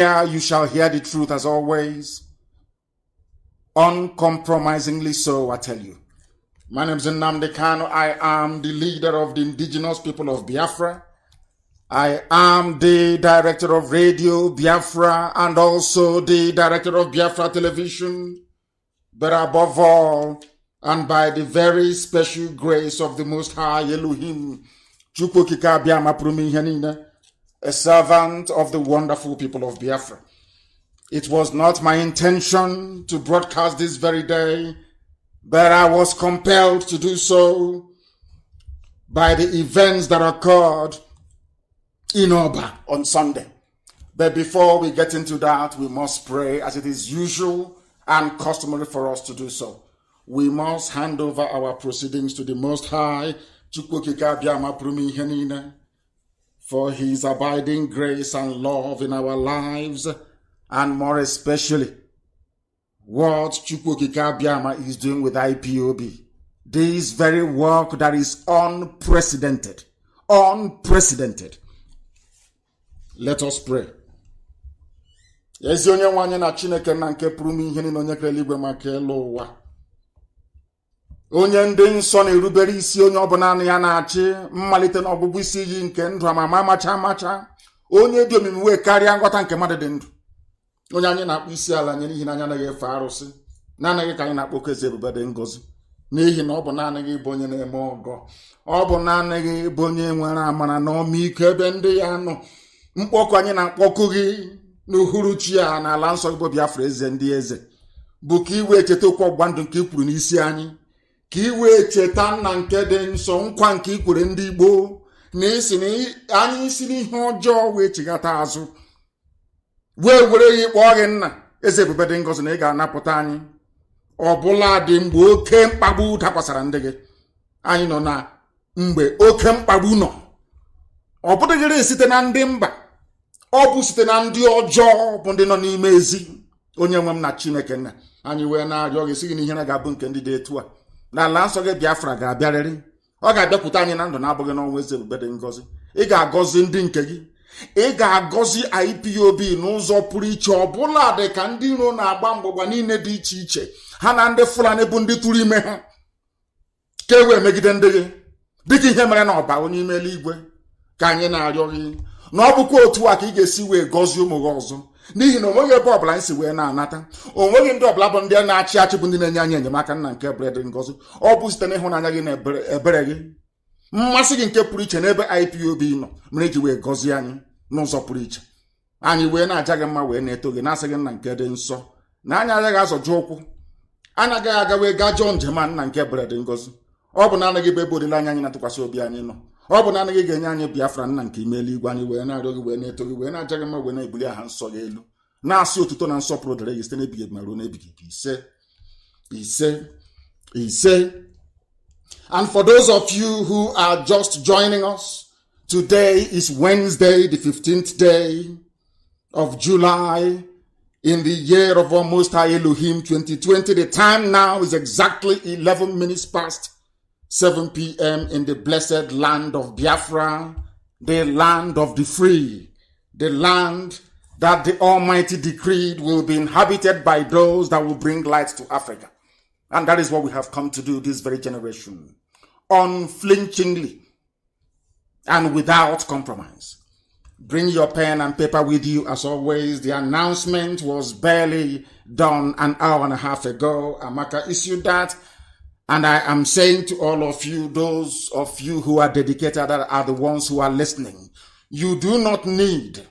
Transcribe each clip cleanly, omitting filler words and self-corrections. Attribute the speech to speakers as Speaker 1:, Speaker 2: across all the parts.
Speaker 1: Here you shall hear the truth as always. Uncompromisingly so, I tell you. My name is NNAMDI KANU. I am the leader of the indigenous people of Biafra. I am the director of Radio Biafra and also the director of Biafra Television. But above all, and by the very special grace of the Most High Elohim, a servant of the wonderful people of Biafra. It was not my intention to broadcast this very day, but I was compelled to do so by the events that occurred in Oba on Sunday. But before we get into that, we must pray as it is usual and customary for us to do so. We must hand over our proceedings to the Most High, for his abiding grace and love in our lives, and more especially, what Chukwukika Biama is doing with IPOB. This very work that is unprecedented. Unprecedented. Let us pray. Ezi onye nwanyị na Chineke na nke pụrụ m ihe niile onye kere eluigwe maka elu ụwa. Onye ndị nsọ na-erubere isi onye ọbụla ya na-achị mmalite n'ọgwụgwụ isi iyi nke ndụ ama amacha onye dị omimi wee karịa nghọta nke mmadụ dị ndụ. Onye anyị na-akpọ isi ala nye n'ihi na anyị anaghị efe arụsị, na-anaghị ka anyị na-akpọ eze ebube dị ngọzi, n'ihi na ọ bụ naanị gị bụ onye na-eme ọgọ, ọ bụ naanị gị bụ onye nwere amara na ọmịiko ebe ndị ya nọ. Mkpọkụ anyị na-akpọkụ gị n'uhuruchi a n'ala nsọ bụ Biafra eze ndị eze, bụ ka iwe cheta okwu ọgbụgba ndụ nke i kwuru n'isi anyị, ka iwe cheta nna nke dị nsọ nkwa nke i kwere ndị Igbo na isi na anyị isi n'ihe ọjọọ wee chighata azụ, wee were ya ịkpọ gị nna eze ebube dị ngọzi na ị ga-anapụta anyị ọbụla dị mgbe oke mkpagbu dakwasara ndị gị. Anyị nọ na mgbe oke mkpagbu nọ, ọ bụdịgịrị site na ndị mba, ọ bụ site na ndị ọjọọ bụ ndị nọ n'ime ezi. Onye nwe m na Chineke nna anyị wee na-arịọ gị sị gị na ihe ga-abụ nke ndị dị etu a n'ala nsọ gị Biafra ga-abịarịrị. Ọ ga-abịakwute anyị na ndụ na-abụghị n'ọnwa eze ebube dị ngọzi. Ị ga-agọzi ndị nke gị, ị ga-agọzi IPOB n'ụzọ pụrụ iche, ọbụla dị ka ndị iro na-agba mgbagba niile dị iche iche, ha na ndị Fulani bụ ndị tụrụ ime ha ka e wee megide ndị gị, dịka ihe mere na ọba onye ime eluigwe. Ka anyị na-arịọ gị na ọ bụkwa otu a ka ị ga-esi wee gọzie ụmụ gị ọzọ, n'ihi na onweghị ebe ọbụla anyị si wee na-anata, onweghị ndị ọbụla bụ ndị na-achị achị bụ ndị na-enye anyị enyemaka nna nke ebere dị ngọzi. Ọ bụ site n'ịhụnanya gị na ebere gị, mmasị gị nke pụrụ iche n'ebe IPOB nọ mere iji wee gọzie anyị n'ụzọ pụrụ iche. Anyị wee na-aja gị mma wee na-eto gị na-asị gị nna nke dị nsọ na anyị agaghị azọju ụkwụ, anyị agaghị aga wee gaa jọọ njem a nna nke ebere dị ngọzi. Ọ bụ naanị gị bụ ebe olileanya anyị na-atụkwasị obi anyị nọ. Ọ bụ naanị gị ga-enye anyị Biafra nna nke ime eluigwe. Anyị wee na-arịọ gị wee na-eto gị wee na-aja gị mma wee na-ebuli aha nsọ gị elu, na-asị otuto na nsọpụrụ dịrị gị site n'ebighị ebi ma ruo n'ebighị ebi. Ise ise ise. And for those of you who are just joining us, today is Wednesday, the 15th day of July in the year of our Most High Elohim 2020. The time now is exactly 11 minutes past 7 p.m. in the blessed land of Biafra, the land of the free, the land that the Almighty decreed will be inhabited by those that will bring light to Africa. And that is what we have come to do this very generation, unflinchingly and without compromise. Bring your pen and paper with you as always. The announcement was barely done an hour and a half ago. Amaka issued that. And I am saying to all of you, those of you who are dedicated, that are the ones who are listening, you do not need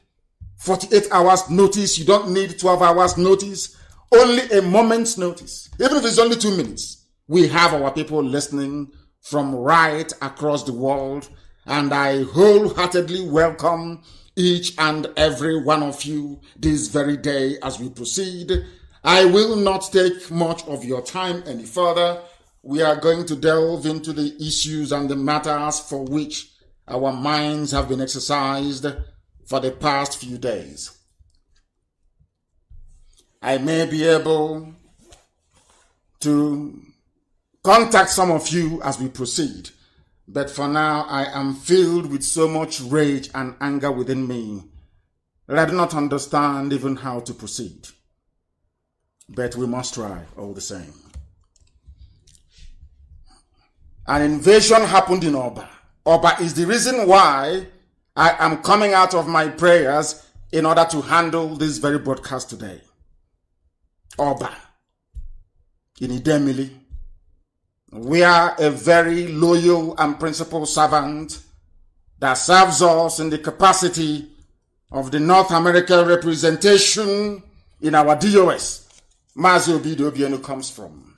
Speaker 1: 48 hours notice. You don't need 12 hours notice. Only a moment's notice. Even if it's only 2 minutes. We have our people listening from right across the world. And I wholeheartedly welcome each and every one of you this very day as we proceed. I will not take much of your time any further. We are going to delve into the issues and the matters for which our minds have been exercised for the past few days. I may be able to contact some of you as we proceed, but for now I am filled with so much rage and anger within me I do not understand even how to proceed. But we must try all the same. An invasion happened in Oba. Oba is the reason why I am coming out of my prayers in order to handle this very broadcast today. Oba in Idemili, where a very loyal and principled servant that serves us in the capacity of the North American representation in our DOS, Mazi Obido Obienu, comes from.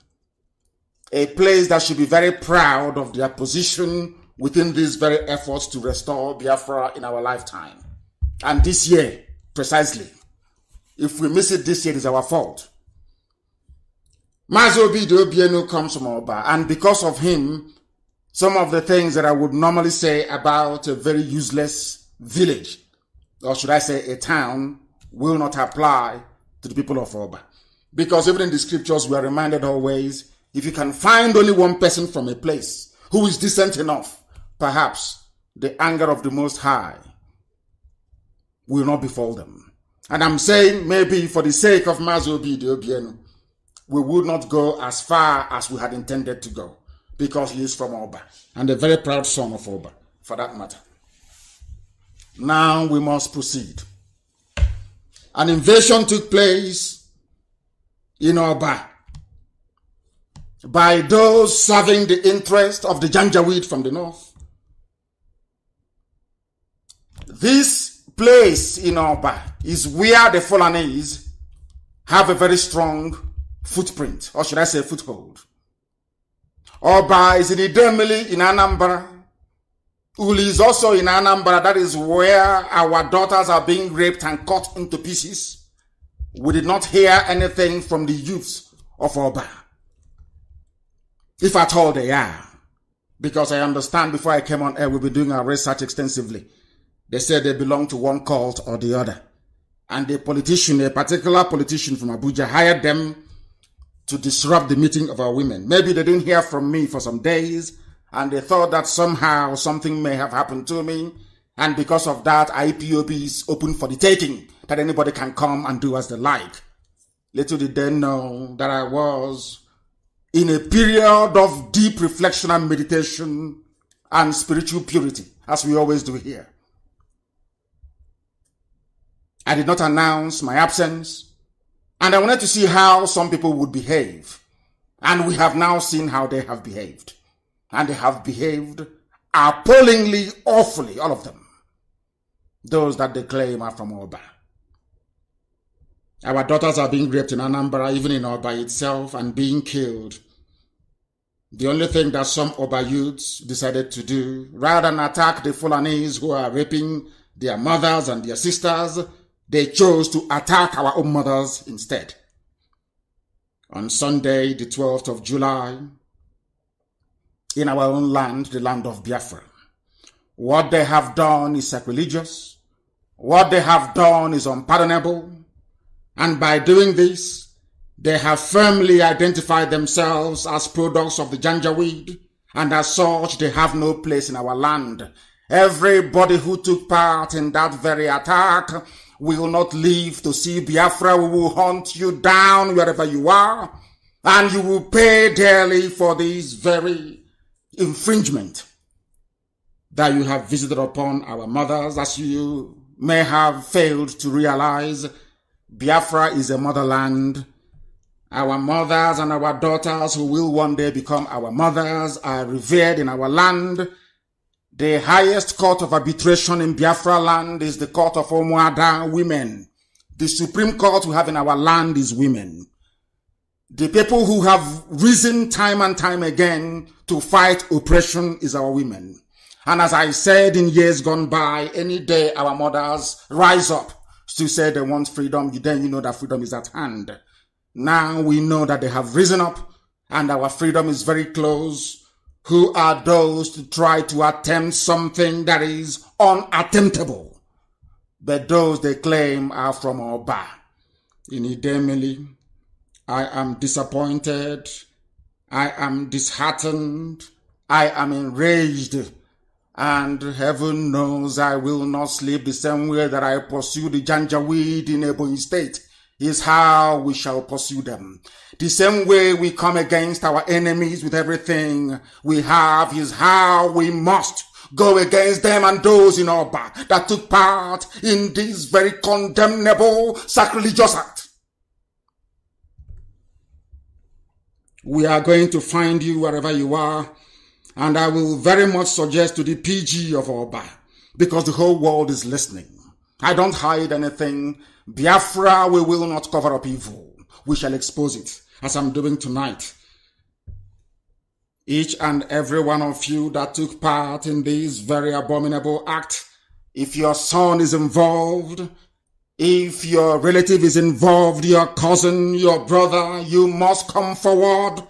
Speaker 1: A place that should be very proud of their position within these very efforts to restore Biafra in our lifetime. And this year, precisely, if we miss it this year, it is our fault. Mazi Obido Obienu comes from Oba, and because of him, some of the things that I would normally say about a very useless village, or should I say a town, will not apply to the people of Oba. Because even in the scriptures, we are reminded always, if you can find only one person from a place who is decent enough, perhaps the anger of the Most High will not befall them. And I'm saying maybe for the sake of Mazi Obido Obienu, we would not go as far as we had intended to go, because he is from Oba, and a very proud son of Oba, for that matter. Now we must proceed. An invasion took place in Oba by those serving the interest of the Janjaweed from the north. This place in Oba is where the Fulanese have a very strong footprint, or should I say foothold. Oba is in Idemili in Anambra. Uli is also in Anambra. That is where our daughters are being raped and cut into pieces. We did not hear anything from the youths of Oba, if at all they are. Because I understand before I came on air, we'll be doing our research extensively. They said they belong to one cult or the other. And a politician, a particular politician from Abuja, hired them to disrupt the meeting of our women. Maybe they didn't hear from me for some days, and they thought that somehow something may have happened to me, and because of that, IPOB is open for the taking, that anybody can come and do as they like. Little did they know that I was in a period of deep reflection and meditation and spiritual purity, as we always do here. I did not announce my absence, and I wanted to see how some people would behave. And we have now seen how they have behaved. And they have behaved appallingly, awfully, all of them. Those that they claim are from Oba. Our daughters are being raped in Anambra, even in Oba itself, and being killed. The only thing that some Oba youths decided to do, rather than attack the Fulanese who are raping their mothers and their sisters, they chose to attack our own mothers instead. On Sunday, the 12th of July, in our own land, the land of Biafra, what they have done is sacrilegious. What they have done is unpardonable. And by doing this, they have firmly identified themselves as products of the Janjaweed, and as such, they have no place in our land. Everybody who took part in that very attack will not live to see Biafra. We will hunt you down wherever you are, and you will pay dearly for this very infringement that you have visited upon our mothers. As you may have failed to realize, Biafra is a motherland. Our mothers and our daughters, who will one day become our mothers, are revered in our land. The highest court of arbitration in Biafra land is the court of Omuada, women. The supreme court we have in our land is women. The people who have risen time and time again to fight oppression is our women. And as I said in years gone by, any day our mothers rise up to say they want freedom, then you know that freedom is at hand. Now we know that they have risen up and our freedom is very close. Who are those to try to attempt something that is unattemptable? But those they claim are from Oba. In Idemili, I am disappointed. I am disheartened. I am enraged And heaven knows I will not sleep the same way that I pursue the Janjaweed in Ebonyi State is how we shall pursue them. The same way we come against our enemies with everything we have is how we must go against them and those in Oba that took part in this very condemnable sacrilegious act. We are going to find you wherever you are, and I will very much suggest to the PG of Oba, because the whole world is listening. I don't hide anything. Biafra, we will not cover up evil. We shall expose it, as I'm doing tonight. Each and every one of you that took part in this very abominable act, if your son is involved, if your relative is involved, your cousin, your brother, you must come forward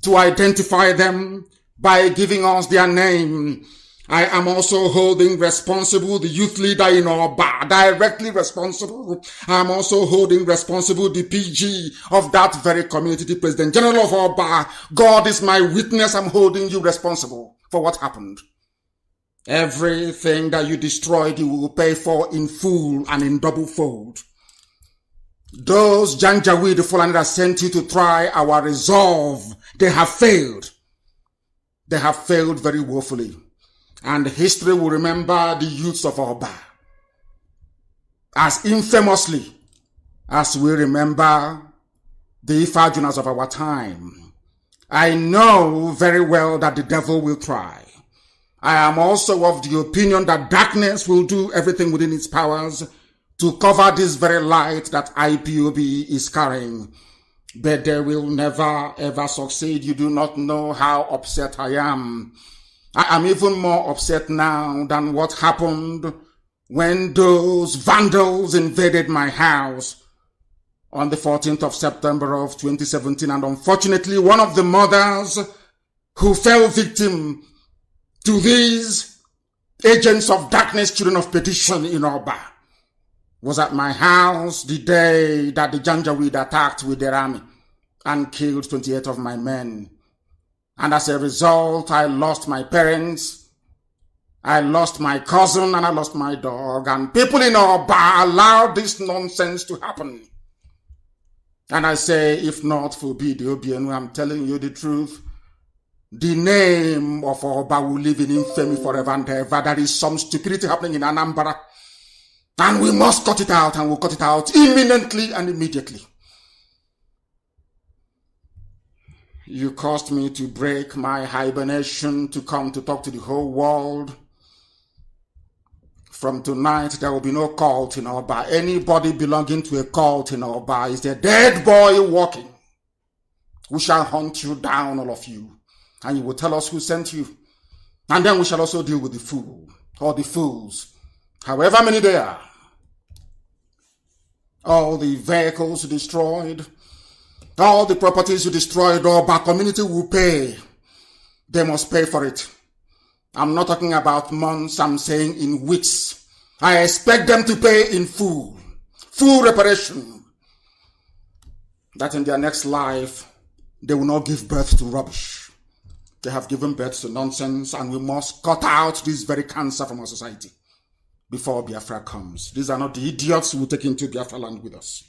Speaker 1: to identify them by giving us their name. I am also holding responsible the youth leader in Oba, directly responsible. I am also holding responsible the PG of that very community, the President General of Oba. God is my witness. I'm holding you responsible for what happened. Everything that you destroyed, you will pay for in full and in double fold. Those Janjaweed, the Fulani that sent you to try our resolve, they have failed. They have failed very woefully. And history will remember the youths of Oba as infamously as we remember the Ifajunas of our time. I know very well that the devil will try. I am also of the opinion that darkness will do everything within its powers to cover this very light that IPOB is carrying. But they will never ever succeed. You do not know how upset I am. I am even more upset now than what happened when those vandals invaded my house on the 14th of September of 2017. And unfortunately, one of the mothers who fell victim to these agents of darkness, children of perdition in Oba, was at my house the day that the Janjaweed attacked with their army and killed 28 of my men. And as a result, I lost my parents, I lost my cousin, and I lost my dog. And people in Oba allowed this nonsense to happen. And I say, if not for BDOBN, I'm telling you the truth, the name of Oba will live in infamy forever and ever. There is some stupidity happening in Anambra. And we must cut it out, and we'll cut it out imminently and immediately. You caused me to break my hibernation to come to talk to the whole world. From tonight, there will be no cult in Oba. Anybody belonging to a cult in Oba is a dead boy walking. We shall hunt you down, all of you. And you will tell us who sent you. And then we shall also deal with the fool, or the fools, however many they are. All the vehicles destroyed, all the properties you destroyed, Oba community will pay. They must pay for it. I'm not talking about months, I'm saying in weeks. I expect them to pay in full reparation. That in their next life, they will not give birth to rubbish. They have given birth to nonsense, and we must cut out this very cancer from our society before Biafra comes. These are not the idiots who will take into Biafra land with us.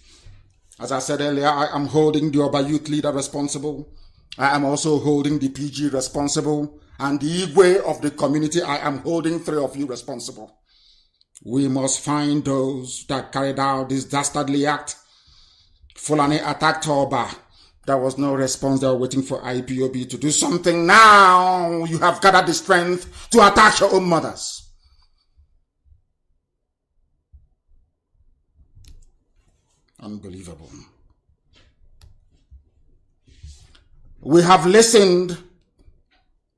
Speaker 1: As I said earlier, I am holding the Oba youth leader responsible. I am also holding the PG responsible. And the Igwe of the community, I am holding 3 of you responsible. We must find those that carried out this dastardly act. Fulani attacked Oba. There was no response. They were waiting for IPOB to do something. Now you have gathered the strength to attack your own mothers. Unbelievable. We have listened.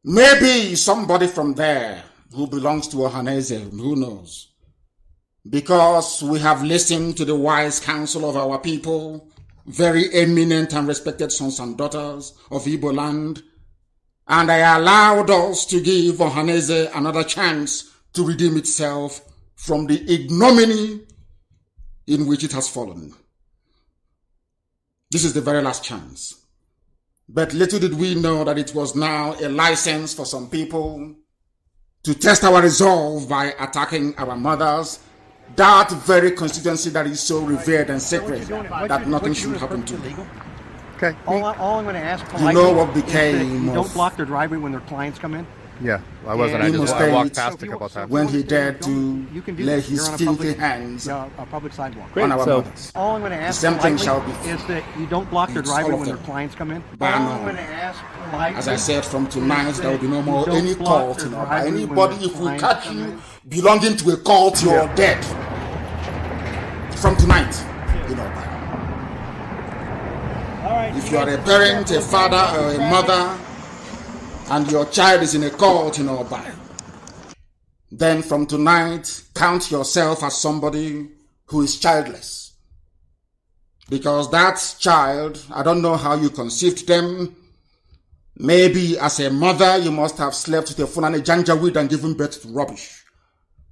Speaker 1: Maybe somebody from there who belongs to Ohaneze, who knows? Because we have listened to the wise counsel of our people, very eminent and respected sons and daughters of Igbo land, and I allowed us to give Ohaneze another chance to redeem itself from the ignominy in which it has fallen. This is the very last chance. But little did we know that it was now a license for some people to test our resolve by attacking our mothers, that very constituency that is so revered and sacred that nothing should happen to them.
Speaker 2: Okay.
Speaker 3: All I'm going to ask
Speaker 1: You know what became
Speaker 3: you don't block their driveway when their clients come in?
Speaker 2: Yeah, I wasn't. I walked past a couple of times.
Speaker 1: When he dared to lay his filthy hands
Speaker 3: a public sidewalk.
Speaker 1: on our mothers.
Speaker 3: All I'm going to ask
Speaker 1: The same thing shall be
Speaker 3: is that you don't block their driveway when their clients come in. All I'm going to ask
Speaker 1: as I said, from tonight there will be no more any cult in Oba. Anybody, if we catch you belonging to a cult, you're dead. From tonight in Oba. If you are a parent, a father, or a mother, and your child is in a cult in Oba, then from tonight, count yourself as somebody who is childless. Because that child, I don't know how you conceived them. Maybe as a mother, you must have slept with a Fulani Janjaweed and given birth to rubbish.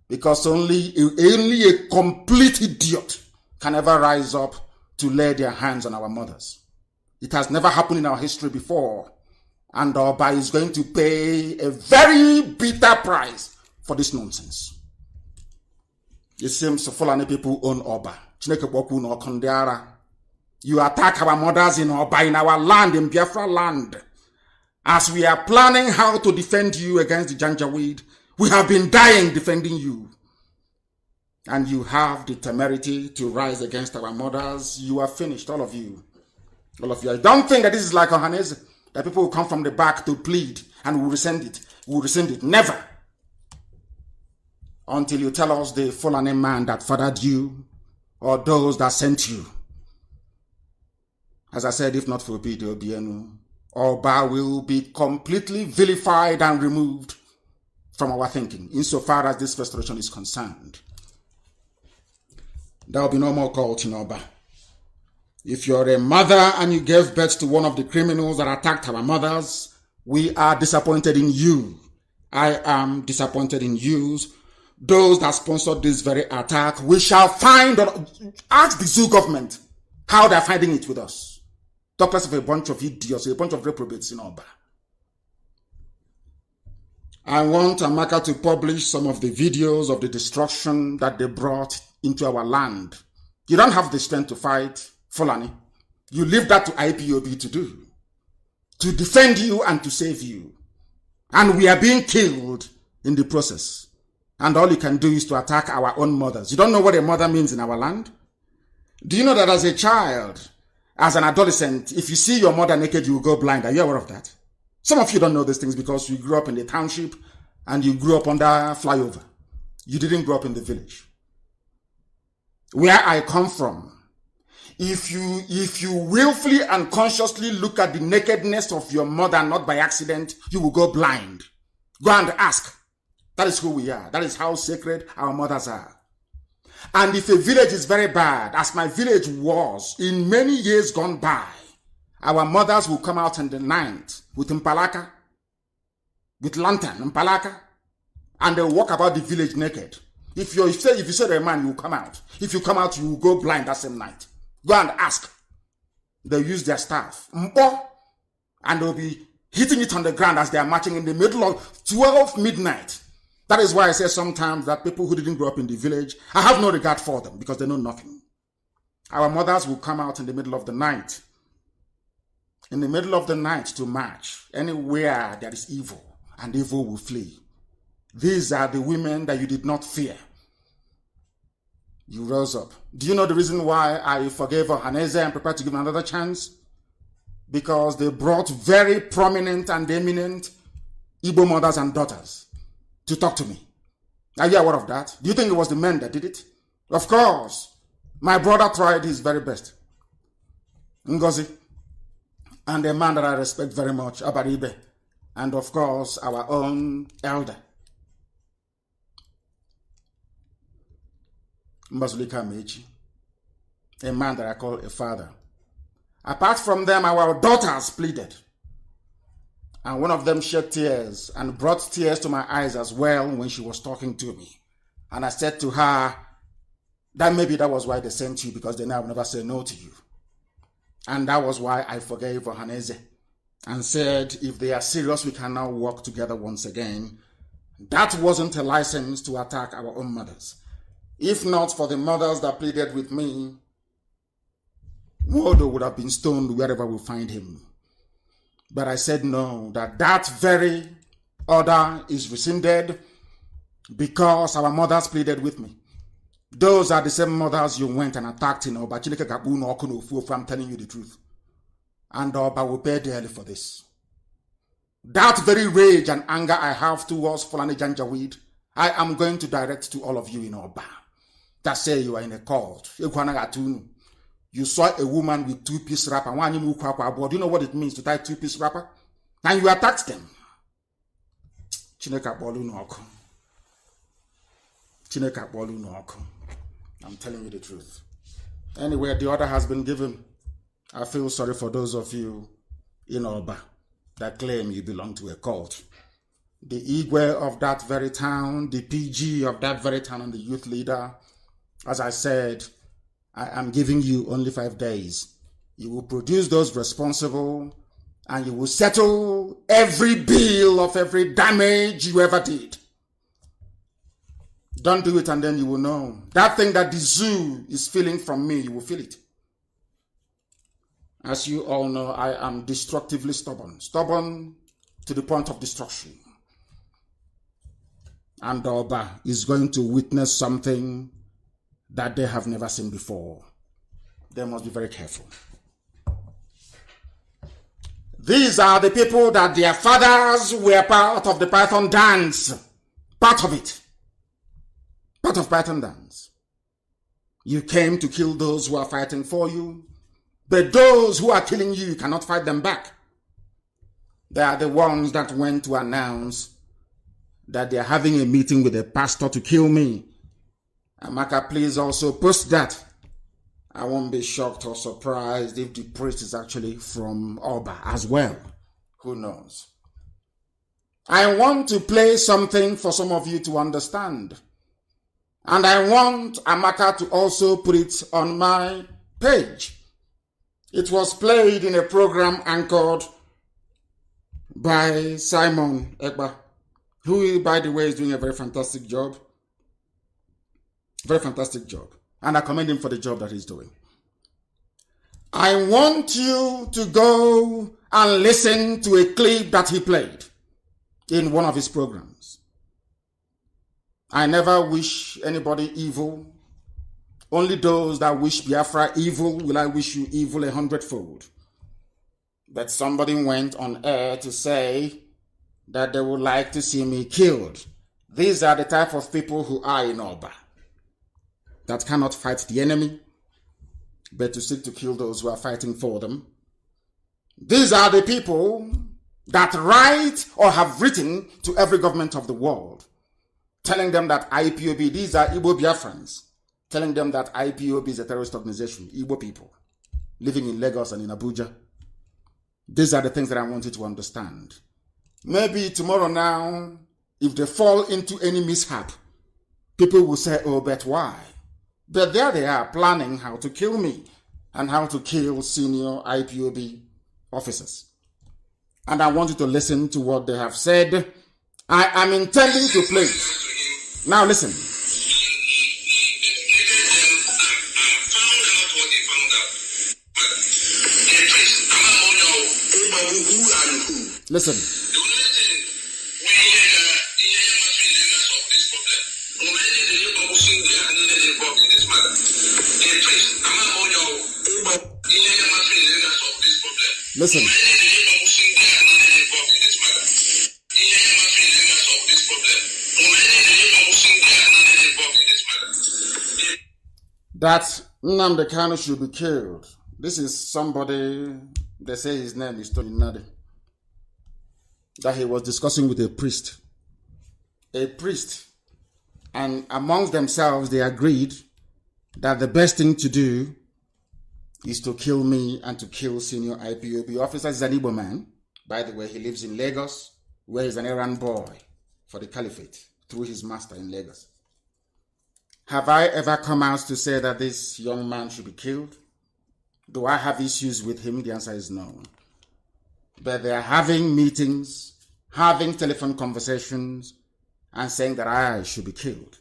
Speaker 1: Because only a complete idiot can ever rise up to lay their hands on our mothers. It has never happened in our history before. And Oba is going to pay a very bitter price for this nonsense. It seems Fulani people own Oba. You attack our mothers in Oba, in our land, in Biafra land. As we are planning how to defend you against the Janjaweed, we have been dying defending you. And you have the temerity to rise against our mothers. You are finished, all of you. All of you. I don't think that this is like Ohanese, that people will come from the back to plead and will rescind it. We will rescind it. Never. Until you tell us the Fulani man that fathered you or those that sent you. As I said, if not for BDOBNU, Oba will be completely vilified and removed from our thinking, insofar as this restoration is concerned. There will be no more cult in Oba. If you're a mother and you gave birth to one of the criminals that attacked our mothers, we are disappointed in you. I am disappointed in you. Those that sponsored this very attack, we shall find, ask the zoo government how they're finding it with us. Talk less of a bunch of idiots, a bunch of reprobates in Oba. I want Amaka to publish some of the videos of the destruction that they brought into our land. You don't have the strength to fight Fulani. You leave that to IPOB to do. To defend you and to save you. And we are being killed in the process. And all you can do is to attack our own mothers. You don't know what a mother means in our land? Do you know that as a child, as an adolescent, if you see your mother naked, you will go blind? Are you aware of that? Some of you don't know these things because you grew up in the township and you grew up under flyover. You didn't grow up in the village. Where I come from, if you willfully and consciously look at the nakedness of your mother, not by accident, you will go blind. Go and ask. That is who we are. That is how sacred our mothers are. And if a village is very bad, as my village was in many years gone by, our mothers will come out in the night with impalaka, with lantern, impalaka, and they'll walk about the village naked. If you say to a man, you will come out. If you come out, you will go blind that same night. Go and ask. They'll use their staff. And they'll be hitting it on the ground as they are marching in the middle of 12 midnight. That is why I say sometimes that people who didn't grow up in the village, I have no regard for them because they know nothing. Our mothers will come out in the middle of the night. In the middle of the night to march. Anywhere there is evil, and evil will flee. These are the women that you did not fear. You rose up. Do you know the reason why I forgave Ohaneze and prepared to give another chance? Because they brought very prominent and eminent Igbo mothers and daughters to talk to me. Are you aware of that? Do you think it was the men that did it? Of course. My brother tried his very best. Ngozi. And a man that I respect very much, Abaribe. And of course, our own elder. Mbazulika Mechi. A man that I call a father. Apart from them, our daughters pleaded. And one of them shed tears and brought tears to my eyes as well when she was talking to me. And I said to her, that maybe that was why they sent you, because they now never say no to you. And that was why I forgave Ohaneze and said, if they are serious, we can now work together once again. That wasn't a license to attack our own mothers. If not for the mothers that pleaded with me, Waldo would have been stoned wherever we find him. But I said no, that very order is rescinded because our mothers pleaded with me. Those are the same mothers you went and attacked in Oba. I'm telling you the truth. And Oba will pay dearly for this. That very rage and anger I have towards Fulani Janjaweed, I am going to direct to all of you in Oba that say you are in a cult. You saw a woman with two-piece wrapper. Do you know what it means to tie two-piece wrapper? And you attacked them. I'm telling you the truth. Anyway, the order has been given. I feel sorry for those of you in Oba that claim you belong to a cult. The Igwe of that very town, the PG of that very town, and the youth leader, as I said, I am giving you only 5 days. You will produce those responsible and you will settle every bill of every damage you ever did. Don't do it and then you will know. That thing that the zoo is feeling from me, you will feel it. As you all know, I am destructively stubborn. Stubborn to the point of destruction. And Oba is going to witness something that they have never seen before. They must be very careful. These are the people that their fathers were part of the Python dance. Part of it. Part of Python dance. You came to kill those who are fighting for you. But those who are killing you cannot fight them back. They are the ones that went to announce that they are having a meeting with a pastor to kill me. Amaka, please also post that. I won't be shocked or surprised if the priest is actually from Oba as well. Who knows? I want to play something for some of you to understand. And I want Amaka to also put it on my page. It was played in a program anchored by Simon Ekba, who, by the way, is doing a very fantastic job. Very fantastic job. And I commend him for the job that he's doing. I want you to go and listen to a clip that he played in one of his programs. I never wish anybody evil. Only those that wish Biafra evil will I wish you evil 100-fold. But somebody went on air to say that they would like to see me killed. These are the type of people who are in Oba, that cannot fight the enemy, but to seek to kill those who are fighting for them. These are the people that write or have written to every government of the world, telling them that IPOB, these are Igbo Biafrans, telling them that IPOB is a terrorist organization, Igbo people, living in Lagos and in Abuja. These are the things that I want you to understand. Maybe tomorrow now, if they fall into any mishap, people will say, oh, but why? But there they are planning how to kill me and how to kill senior IPOB officers. And I want you to listen to what they have said. I am intending to play it. Now listen. Listen. Listen. That NNAMDI KANU should be killed. This is somebody, they say his name is Tony Nadi, that he was discussing with a priest. A priest. And amongst themselves, they agreed that the best thing to do is to kill me and to kill senior IPOB officers. He's an Igbo man. By the way, he lives in Lagos, where he's an errand boy for the caliphate through his master in Lagos. Have I ever come out to say that this young man should be killed? Do I have issues with him? The answer is no. But they are having meetings, having telephone conversations, and saying that I should be killed.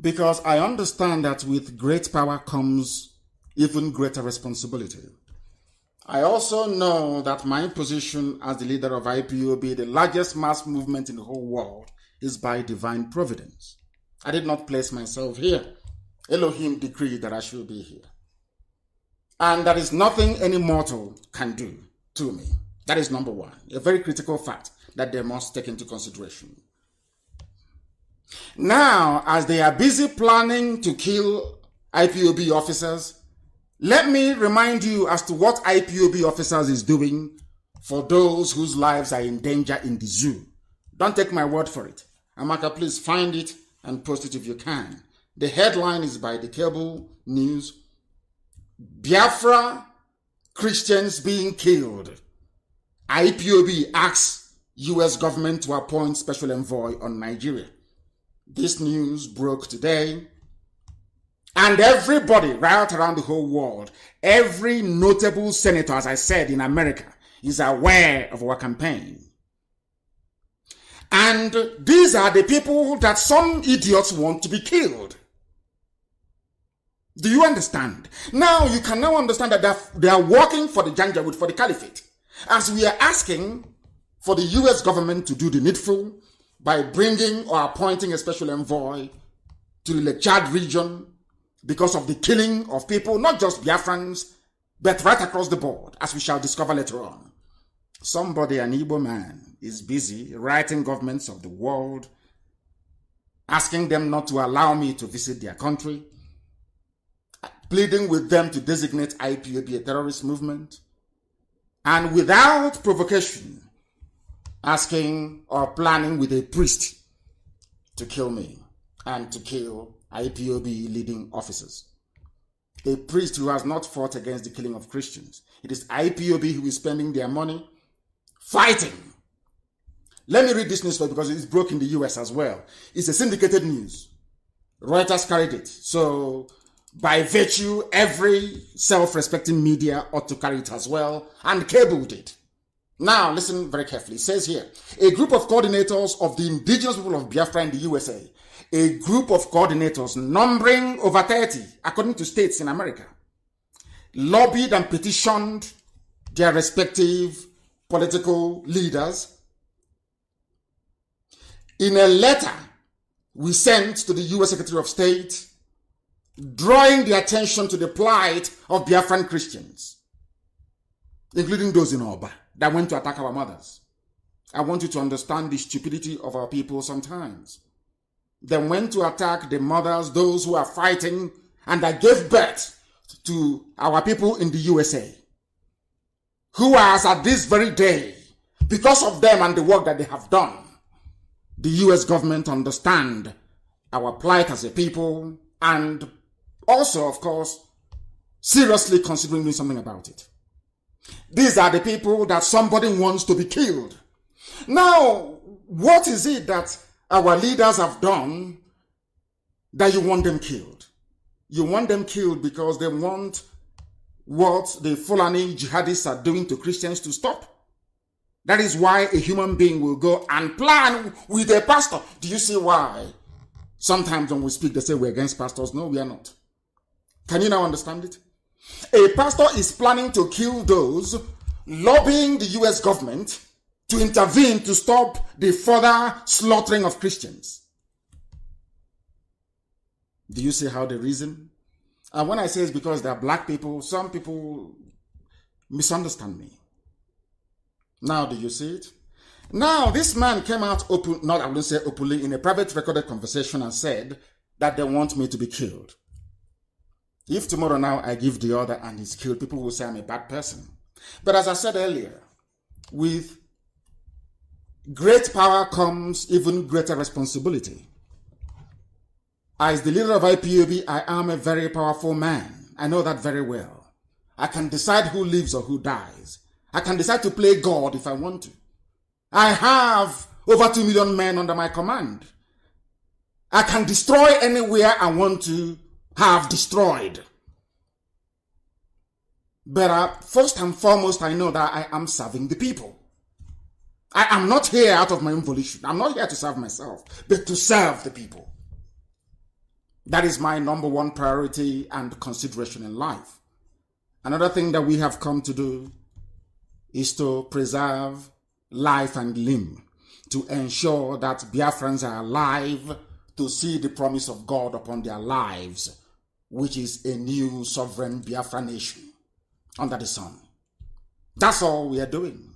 Speaker 1: Because I understand that with great power comes even greater responsibility. I also know that my position as the leader of IPOB, the largest mass movement in the whole world, is by divine providence. I did not place myself here. Elohim decreed that I should be here. And there is nothing any mortal can do to me. That is number one, a very critical fact that they must take into consideration. Now, as they are busy planning to kill IPOB officers, let me remind you as to what IPOB officers is doing for those whose lives are in danger in the zoo. Don't take my word for it. Amaka, please find it and post it if you can. The headline is by the cable news. Biafra Christians being killed. IPOB asks U.S. government to appoint special envoy on Nigeria. This news broke today. And everybody right around the whole world, every notable senator, as I said, in America, is aware of our campaign. And these are the people that some idiots want to be killed. Do you understand? Now, you can now understand that they are working for the Janjaweed, for the caliphate. As we are asking for the U.S. government to do the needful by bringing or appointing a special envoy to the Lake Chad region because of the killing of people, not just Biafrans, but right across the board, as we shall discover later on. Somebody, an Igbo man, is busy writing governments of the world, asking them not to allow me to visit their country, pleading with them to designate IPOB a terrorist movement, and without provocation, asking or planning with a priest to kill me and to kill IPOB leading officers. A priest who has not fought against the killing of Christians. It is IPOB who is spending their money fighting. Let me read this news because it is broke in the US as well. It's a syndicated news. Reuters carried it. So by virtue, every self-respecting media ought to carry it as well, and cable did. Now, listen very carefully. It says here, a group of coordinators of the indigenous people of Biafra in the USA, a group of coordinators numbering over 30, according to states in America, lobbied and petitioned their respective political leaders in a letter we sent to the US Secretary of State, drawing the attention to the plight of Biafran Christians, including those in Oba that went to attack our mothers. I want you to understand the stupidity of our people sometimes. They went to attack the mothers, those who are fighting, and that gave birth to our people in the USA, who are, as at this very day, because of them and the work that they have done, the US government understand our plight as a people and also, of course, seriously considering doing something about it. These are the people that somebody wants to be killed. Now, what is it that our leaders have done that you want them killed? You want them killed because they want what the Fulani jihadists are doing to Christians to stop. That is why a human being will go and plan with a pastor. Do you see why? Sometimes when we speak, they say we're against pastors. No, we are not. Can you now understand it? A pastor is planning to kill those lobbying the US government to intervene to stop the further slaughtering of Christians. Do you see how they reason? And when I say it's because they're black people, some people misunderstand me. Now, do you see it? Now, this man came out open, not I wouldn't say openly, in a private recorded conversation and said that they want me to be killed. If tomorrow now I give the order and he's killed, people will say I'm a bad person. But as I said earlier, with great power comes even greater responsibility. As the leader of IPOB, I am a very powerful man. I know that very well. I can decide who lives or who dies. I can decide to play God if I want to. I have over 2 million men under my command. I can destroy anywhere I want to have destroyed. But first and foremost, I know that I am serving the people. I am not here out of my own volition. I'm not here to serve myself, but to serve the people. That is my number one priority and consideration in life. Another thing that we have come to do is to preserve life and limb, to ensure that Biafrans are alive to see the promise of God upon their lives, which is a new sovereign Biafra nation under the sun. That's all we are doing.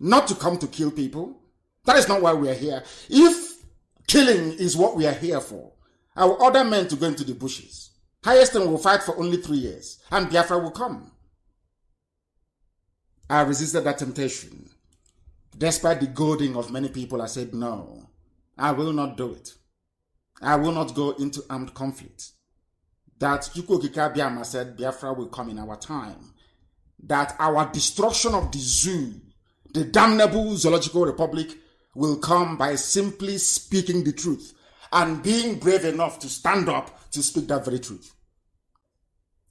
Speaker 1: Not to come to kill people. That is not why we are here. If killing is what we are here for, I will order men to go into the bushes. Higheston will fight for only 3 years, and Biafra will come. I resisted that temptation. Despite the goading of many people, I said, no, I will not do it. I will not go into armed conflict. That Chukwuokike Abiama said Biafra will come in our time. That our destruction of the zoo, the damnable zoological republic, will come by simply speaking the truth and being brave enough to stand up to speak that very truth.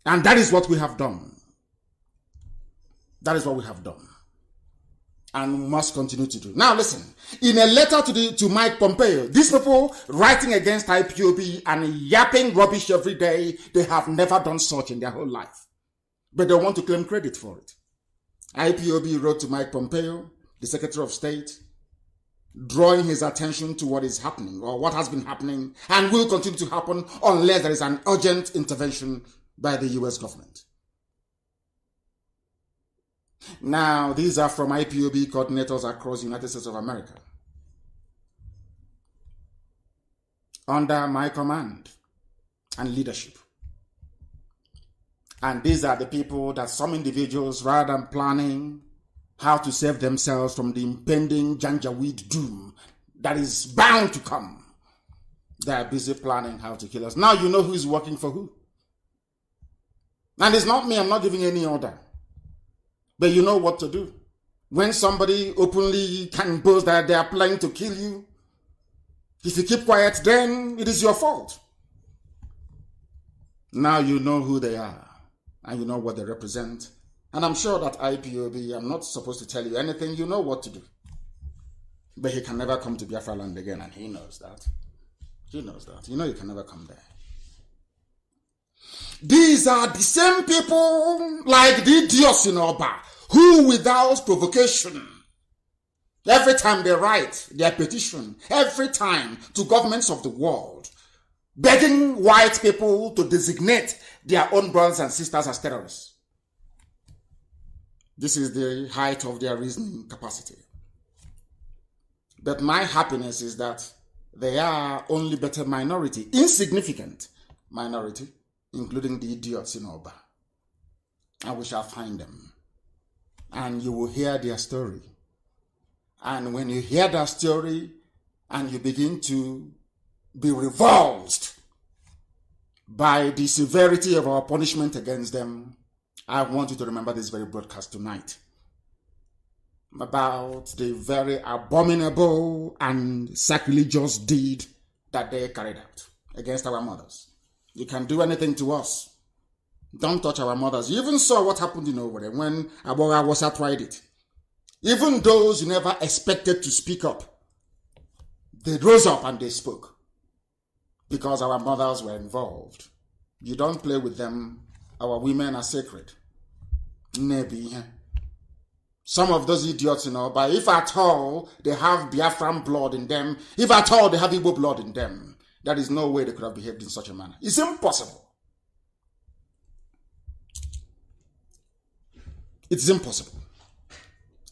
Speaker 1: And that is what we have done. That is what we have done. And must continue to do. Now listen, in a letter to Mike Pompeo, these people writing against IPOB and yapping rubbish every day, they have never done such in their whole life. But they want to claim credit for it. IPOB wrote to Mike Pompeo, the Secretary of State, drawing his attention to what is happening or what has been happening and will continue to happen unless there is an urgent intervention by the US government. Now, these are from IPOB coordinators across the United States of America. Under my command and leadership. And these are the people that some individuals, rather than planning how to save themselves from the impending Janjaweed doom that is bound to come, they are busy planning how to kill us. Now you know who is working for who. And it's not me, I'm not giving any order. But you know what to do. When somebody openly can boast that they are planning to kill you, if you keep quiet, then it is your fault. Now you know who they are, and you know what they represent. And I'm sure that IPOB, I'm not supposed to tell you anything, you know what to do. But he can never come to Biafra land again, and he knows that. He knows that. You know he can never come there. These are the same people like the idiots in Oba, who without provocation, every time they write their petition, every time to governments of the world, begging white people to designate their own brothers and sisters as terrorists. This is the height of their reasoning capacity. But my happiness is that they are only but a minority, insignificant minority, including the idiots in Oba. And we shall find them. And you will hear their story. And when you hear their story and you begin to be revolted by the severity of our punishment against them, I want you to remember this very broadcast tonight about the very abominable and sacrilegious deed that they carried out against our mothers. You can do anything to us. Don't touch our mothers. You even saw what happened in Owerri when Aboga Wasa tried it. Even those who never expected to speak up, they rose up and they spoke because our mothers were involved. You don't play with them. Our women are sacred. Maybe. Some of those idiots, but if at all they have Biafran blood in them, if at all they have Igbo blood in them, there is no way they could have behaved in such a manner. It's impossible. It's impossible.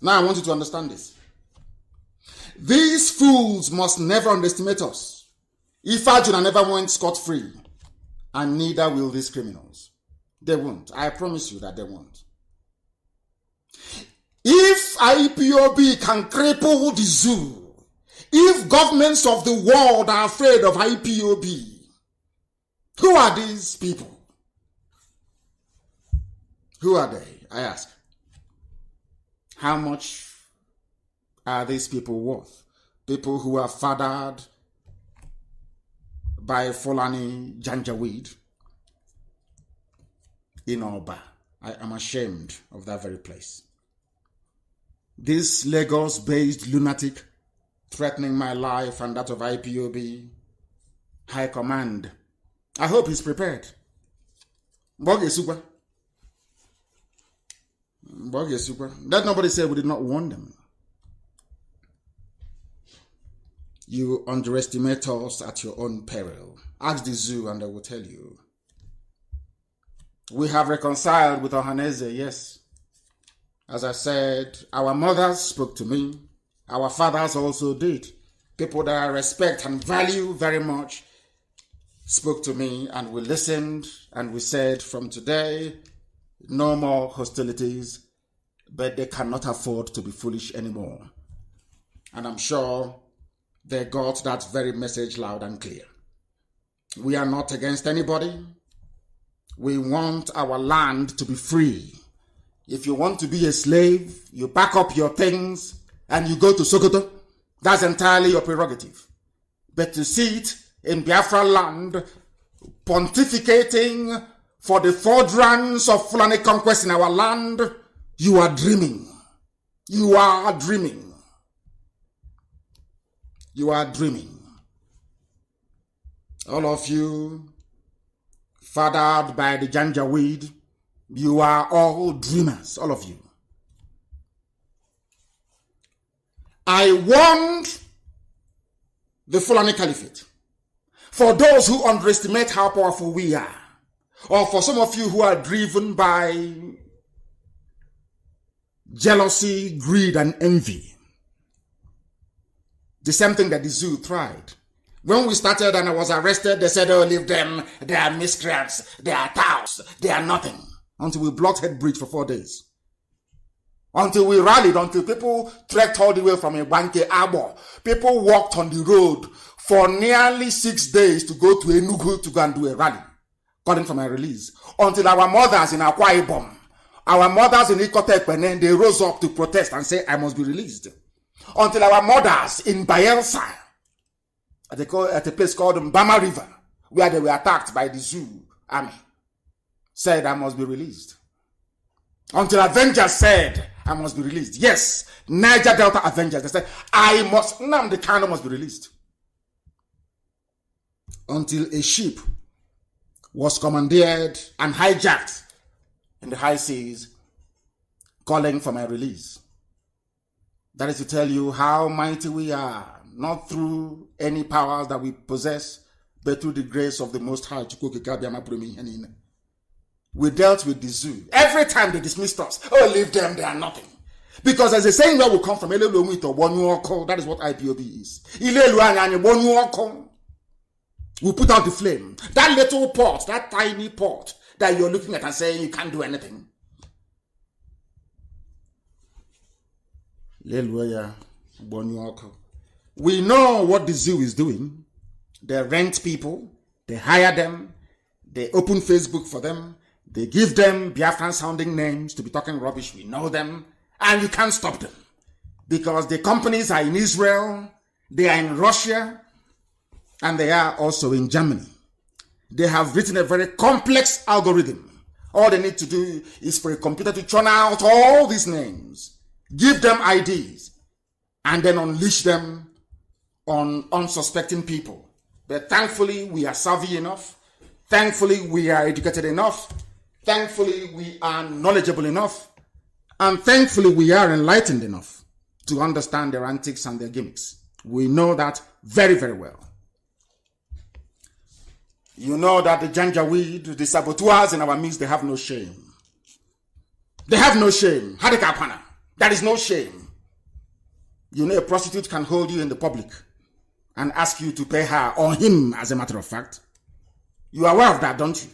Speaker 1: Now I want you to understand this. These fools must never underestimate us. Ifajuna never went scot-free, and neither will these criminals. They won't. I promise you that they won't. If IPOB can cripple the zoo, if governments of the world are afraid of IPOB, who are these people? Who are they? I ask. How much are these people worth? People who are fathered by Fulani Janjaweed in Oba. I am ashamed of that very place. this Lagos-based lunatic threatening my life and that of IPOB High Command. I hope he's prepared. Let nobody say we did not warn them. You underestimate us at your own peril. Ask the zoo and they will tell you. We have reconciled with Ohaneze, yes. As I said, our mothers spoke to me. Our fathers also did. People that I respect and value very much spoke to me, and we listened, and we said, from today, no more hostilities, but they cannot afford to be foolish anymore. And I'm sure they got that very message loud and clear. We are not against anybody. We want our land to be free. If you want to be a slave, you pack up your things and you go to Sokoto. That's entirely your prerogative. But to sit in Biafra land, pontificating for the furtherance of Fulani conquest in our land, you are dreaming. You are dreaming. You are dreaming. All of you, fathered by the Janjaweed, you are all dreamers, all of you. I warned the Fulani Caliphate. For those who underestimate how powerful we are, or for some of you who are driven by jealousy, greed, and envy, the same thing that the zoo tried. When we started and I was arrested, they said, oh, leave them, they are miscreants, they are touts, they are nothing. Until we blocked Head Bridge for 4 days. Until we rallied, until people trekked all the way from Ibanke Arbor. People walked on the road for nearly 6 days to go to Enugu to go and do a rally, according to my release. Until our mothers in Akwa Ibom, our mothers in Ikotekpenen, they rose up to protest and say, I must be released. Until our mothers in Bayelsa, at a place called Mbama River, where they were attacked by the zoo army, said, I must be released. Until Avengers said, I must be released. Yes, Niger Delta Avengers, they said, NNAMDI KANU must be released. Until a ship was commandeered and hijacked in the high seas, calling for my release. That is to tell you how mighty we are, not through any powers that we possess, but through the grace of the Most High. We dealt with the zoo. Every time they dismissed us, oh, leave them, they are nothing. Because as a saying where we come from, that is what IPOB is. We put out the flame. That little pot, that tiny pot that you're looking at and saying you can't do anything. We know what the zoo is doing. They rent people, they hire them, they open Facebook for them, they give them Biafran sounding names to be talking rubbish. We know them, and you can't stop them. Because the companies are in Israel, they are in Russia, and they are also in Germany. They have written a very complex algorithm. All they need to do is for a computer to churn out all these names, give them IDs, and then unleash them on unsuspecting people. But thankfully, we are savvy enough. Thankfully, we are educated enough. Thankfully, we are knowledgeable enough. And thankfully, we are enlightened enough to understand their antics and their gimmicks. We know that very, very well. You know that the Janjaweed, the saboteurs in our midst, they have no shame. They have no shame. Hadikapana. There is no shame. You know, a prostitute can hold you in the public and ask you to pay her or him, as a matter of fact. You are aware of that, don't you?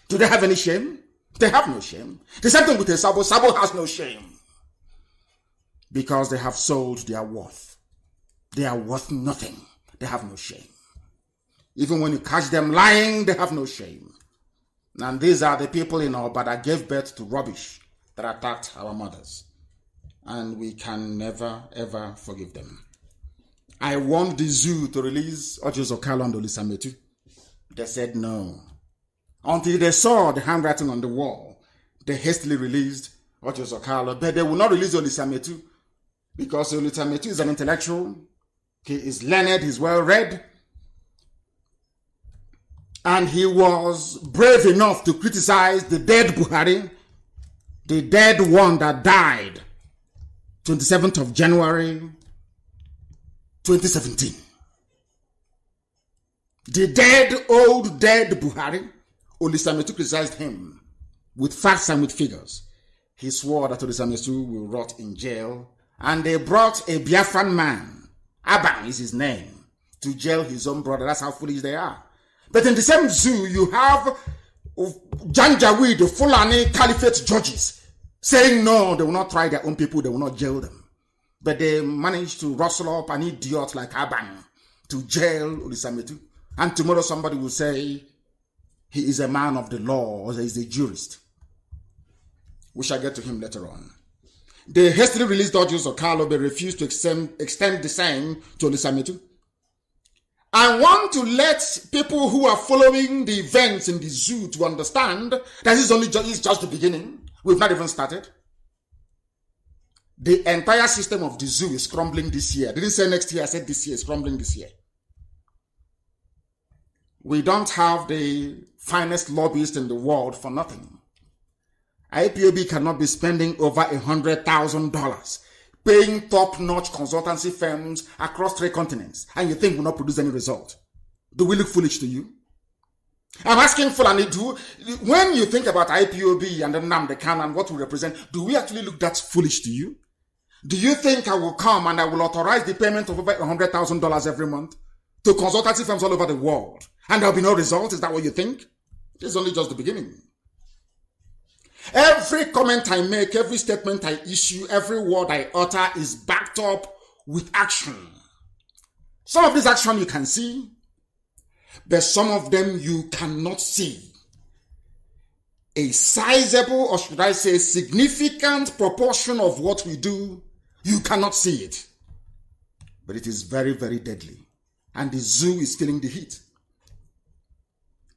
Speaker 1: Do they have any shame? They have no shame. The same thing with a Sabo. Sabo has no shame. Because they have sold their worth. They are worth nothing. They have no shame. Even when you catch them lying, they have no shame. And these are the people in Oba that gave birth to rubbish that attacked our mothers. And we can never, ever forgive them. I want the zoo to release Ojuzokalo and Olisametu. They said no. Until they saw the handwriting on the wall, they hastily released Ojuzokalo, but they will not release Olisametu because Olusemetu is an intellectual. He is learned, he's well read. And he was brave enough to criticize the dead Buhari, the dead one that died 27th of January 2017. The dead, old dead Buhari, Olusemetu criticized him with facts and with figures. He swore that Olusemetu will rot in jail, and they brought a Biafran man, Abang is his name, to jail his own brother. That's how foolish they are. But in the same zoo, you have Janjaweed, the Fulani Caliphate judges, saying no, they will not try their own people, they will not jail them. But they managed to rustle up an idiot like Abang to jail Olusemetu. And tomorrow somebody will say he is a man of the law or he is a jurist. We shall get to him later on. The hastily released audios of Kalobe refused to extend the same to Olusemetu. I want to let people who are following the events in the zoo to understand that this is just the beginning. We've not even started. The entire system of the zoo is crumbling this year. I didn't say next year, I said this year is crumbling this year. We don't have the finest lobbyists in the world for nothing. IPOB cannot be spending over $100,000 paying top-notch consultancy firms across 3 continents, and you think will not produce any result. Do we look foolish to you? I'm asking Fulani, when you think about IPOB and NNAMDI KANU and what we represent, do we actually look that foolish to you? Do you think I will come and I will authorize the payment of over $100,000 every month to consultancy firms all over the world, and there will be no result? Is that what you think? It's only just the beginning. Every comment I make, every statement I issue, every word I utter is backed up with action. Some of this action you can see, but some of them you cannot see. A sizable, or should I say significant proportion of what we do, you cannot see it. But it is very, very deadly. And the zoo is feeling the heat.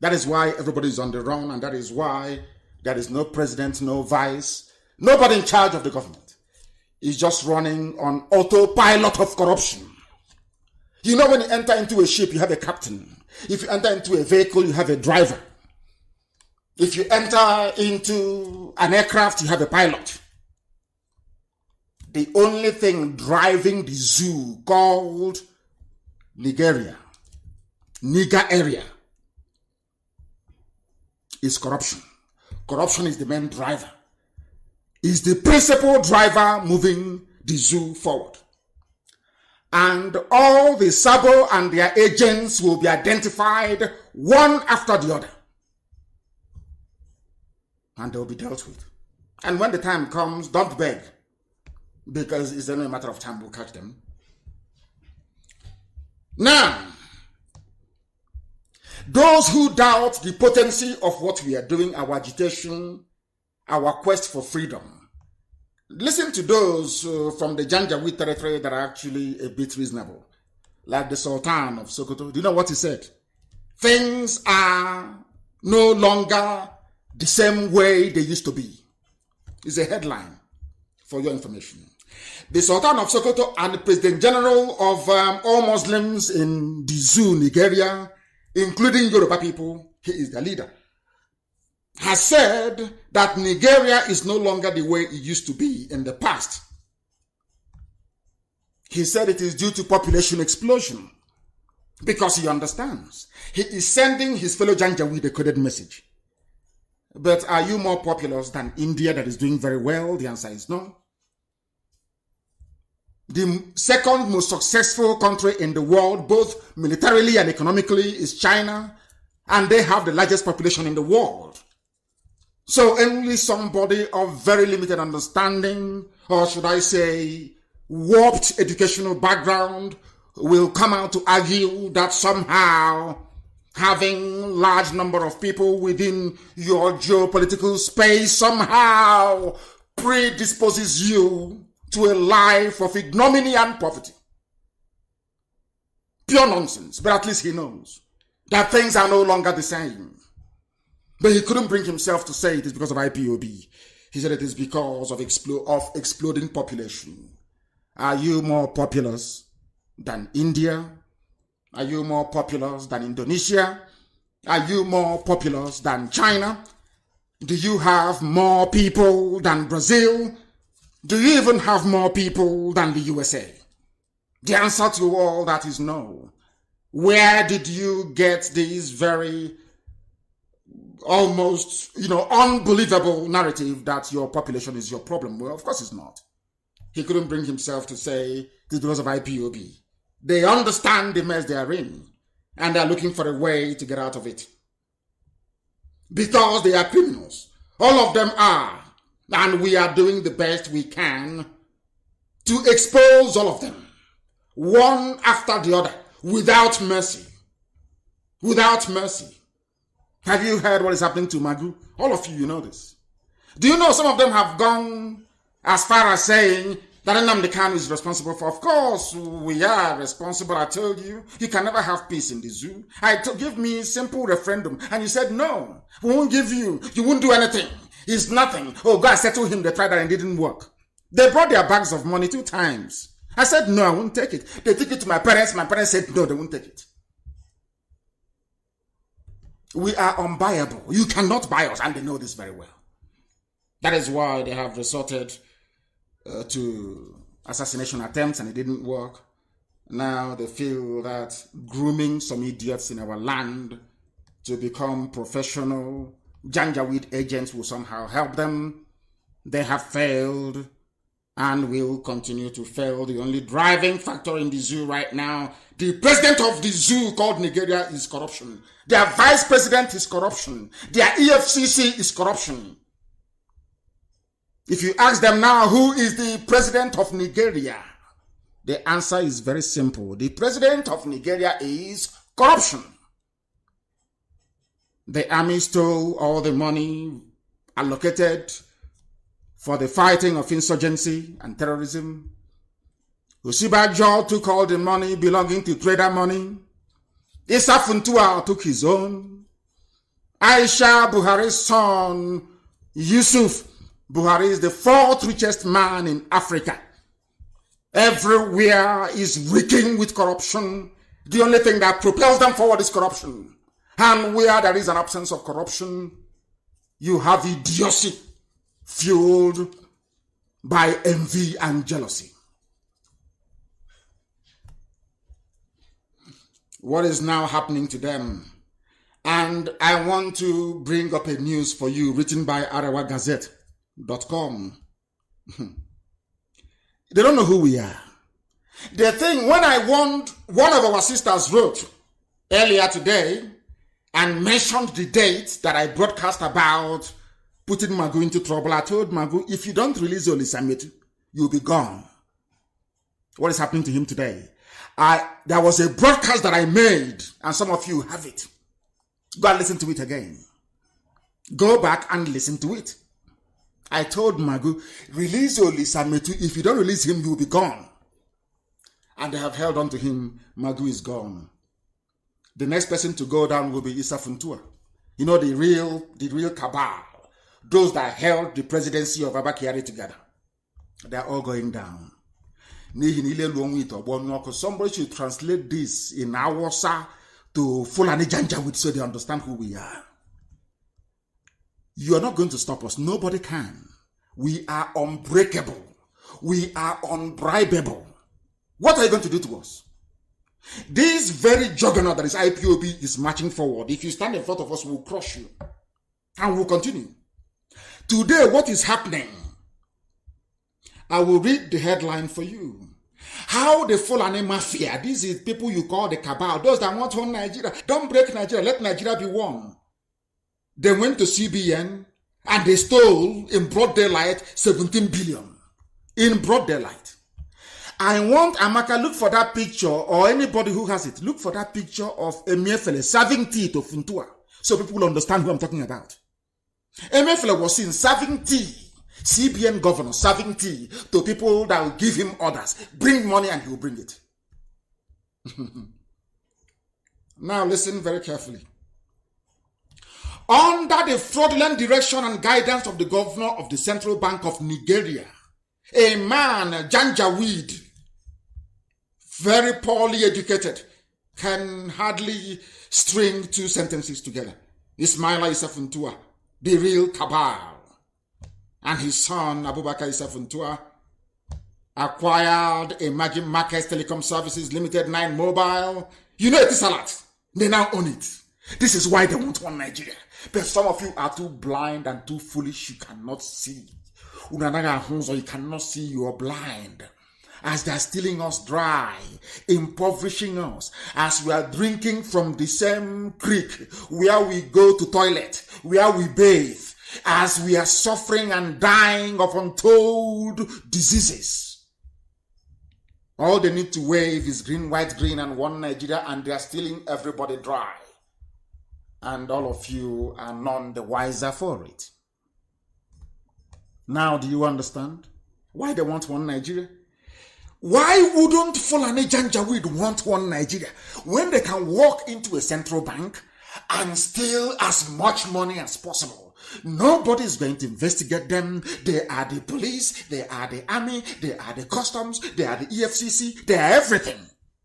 Speaker 1: That is why everybody is on the run, and that is why there is no president, no vice, nobody in charge of the government. It's just running on autopilot of corruption. You know, when you enter into a ship, you have a captain. If you enter into a vehicle, you have a driver. If you enter into an aircraft, you have a pilot. The only thing driving the zoo called Niger area, is corruption. Corruption is the main driver. Is the principal driver moving the zoo forward. And all the Sabo and their agents will be identified one after the other. And they'll be dealt with. And when the time comes, don't beg. Because it's only a matter of time we'll catch them. Now, those who doubt the potency of what we are doing, our agitation, our quest for freedom, listen to those from the Janjaweed territory that are actually a bit reasonable. Like the Sultan of Sokoto. Do you know what he said? Things are no longer the same way they used to be. It's a headline for your information. The Sultan of Sokoto and the President General of all Muslims in the zoo, Nigeria, including Yoruba people, he is the leader, has said that Nigeria is no longer the way it used to be in the past. He said it is due to population explosion because he understands. He is sending his fellow Janjaweed a coded message. But are you more populous than India that is doing very well? The answer is no. The second most successful country in the world, both militarily and economically, is China, and they have the largest population in the world. So only somebody of very limited understanding, or should I say, warped educational background, will come out to argue that somehow having large number of people within your geopolitical space somehow predisposes you to a life of ignominy and poverty. Pure nonsense, but at least he knows that things are no longer the same. But he couldn't bring himself to say it is because of IPOB. He said it is because of exploding population. Are you more populous than India? Are you more populous than Indonesia? Are you more populous than China? Do you have more people than Brazil? Do you even have more people than the USA? The answer to all that is no. Where did you get this very almost, unbelievable narrative that your population is your problem? Well, of course it's not. He couldn't bring himself to say this because of IPOB. They understand the mess they are in, and they're looking for a way to get out of it. Because they are criminals. All of them are. And we are doing the best we can to expose all of them, one after the other, without mercy. Without mercy. Have you heard what is happening to Magu? All of you know this. Do you know some of them have gone as far as saying that NNAMDI KANU is responsible for? Of course, we are responsible. I told you, you can never have peace in the zoo. Give me simple referendum. And you said, no, we won't give you. You won't do anything. It's nothing. Oh, God, settle him. They tried that and it didn't work. They brought their bags of money 2 times. I said, no, I won't take it. They took it to my parents. My parents said, no, they won't take it. We are unbuyable. You cannot buy us. And they know this very well. That is why they have resorted to assassination attempts and it didn't work. Now they feel that grooming some idiots in our land to become professional Janjaweed agents will somehow help them. They have failed and will continue to fail. The only driving factor in the zoo right now, the president of the zoo called Nigeria, is corruption. Their vice president is corruption. Their EFCC is corruption. If you ask them now, who is the president of Nigeria? The answer is very simple. The president of Nigeria is corruption. The army stole all the money allocated for the fighting of insurgency and terrorism. Osibajo took all the money belonging to trader money. Issa Funtua took his own. Aisha Buhari's son, Yusuf Buhari, is the 4th richest man in Africa. Everywhere is reeking with corruption. The only thing that propels them forward is corruption. And where there is an absence of corruption, you have idiocy fueled by envy and jealousy. What is now happening to them? And I want to bring up a news for you written by arewagazette.com. They don't know who we are. The thing, when one of our sisters wrote earlier today and mentioned the date that I broadcast about putting Magu into trouble, I told Magu, if you don't release Olisametu, you'll be gone. What is happening to him today? There was a broadcast that I made, and some of you have it. Go and listen to it again. Go back and listen to it. I told Magu, release Olisametu. If you don't release him, you'll be gone. And they have held on to him. Magu is gone. The next person to go down will be Issa Funtua. You know, the real cabal. Those that held the presidency of Abba Kyari together. They are all going down. Somebody should translate this in Awasa to Fulani Janjaweed so they understand who we are. You are not going to stop us. Nobody can. We are unbreakable. We are unbribable. What are you going to do to us? This very juggernaut that is IPOB is marching forward. If you stand in front of us, we'll crush you. And we'll continue. Today, what is happening? I will read the headline for you. How the Fulani Mafia, these is people you call the cabal, those that want to own Nigeria. Don't break Nigeria, let Nigeria be one. They went to CBN and they stole in broad daylight 17 billion. In broad daylight. I want Amaka, look for that picture, or anybody who has it, look for that picture of Emefiele serving tea to Funtua, so people will understand who I'm talking about. Emefiele was seen serving tea, CBN governor serving tea to people that will give him orders. Bring money and he will bring it. Now listen very carefully. Under the fraudulent direction and guidance of the governor of the Central Bank of Nigeria, a man, Janjaweed, very poorly educated, can hardly string two sentences together. Ismaila Isafuntua, the real cabal, and his son Abubakar Isafuntua acquired Emerging Markets Telecom Services Limited 9 Mobile. You know it is a lot. They now own it. This is why they want one Nigeria. But some of you are too blind and too foolish. You cannot see. You cannot see. You are blind. As they are stealing us dry, impoverishing us, as we are drinking from the same creek where we go to toilet, where we bathe, as we are suffering and dying of untold diseases. All they need to wave is green, white, green, and one Nigeria, and they are stealing everybody dry. And all of you are none the wiser for it. Now, do you understand why they want one Nigeria? Why wouldn't Fulani Janjaweed want one Nigeria when they can walk into a central bank and steal as much money as possible? Nobody is going to investigate them. They are the police, they are the army, they are the customs, they are the EFCC, they are everything,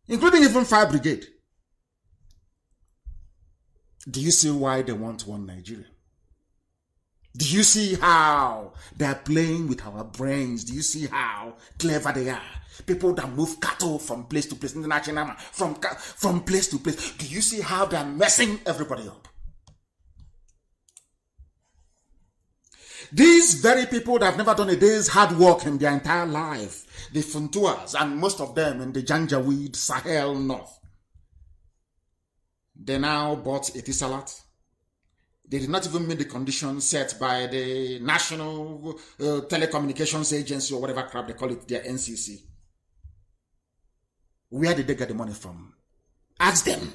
Speaker 1: including even fire brigade. Do you see why they want one Nigeria? Do you see how they are playing with our brains? Do you see how clever they are? People that move cattle from place to place, international, from place to place. Do you see how they are messing everybody up? These very people that have never done a day's hard work in their entire life, the Funtuas, and most of them in the Janjaweed Sahel North, they now bought Etisalat. They did not even meet the conditions set by the National Telecommunications Agency or whatever crap they call it, their NCC. Where did they get the money from? Ask them.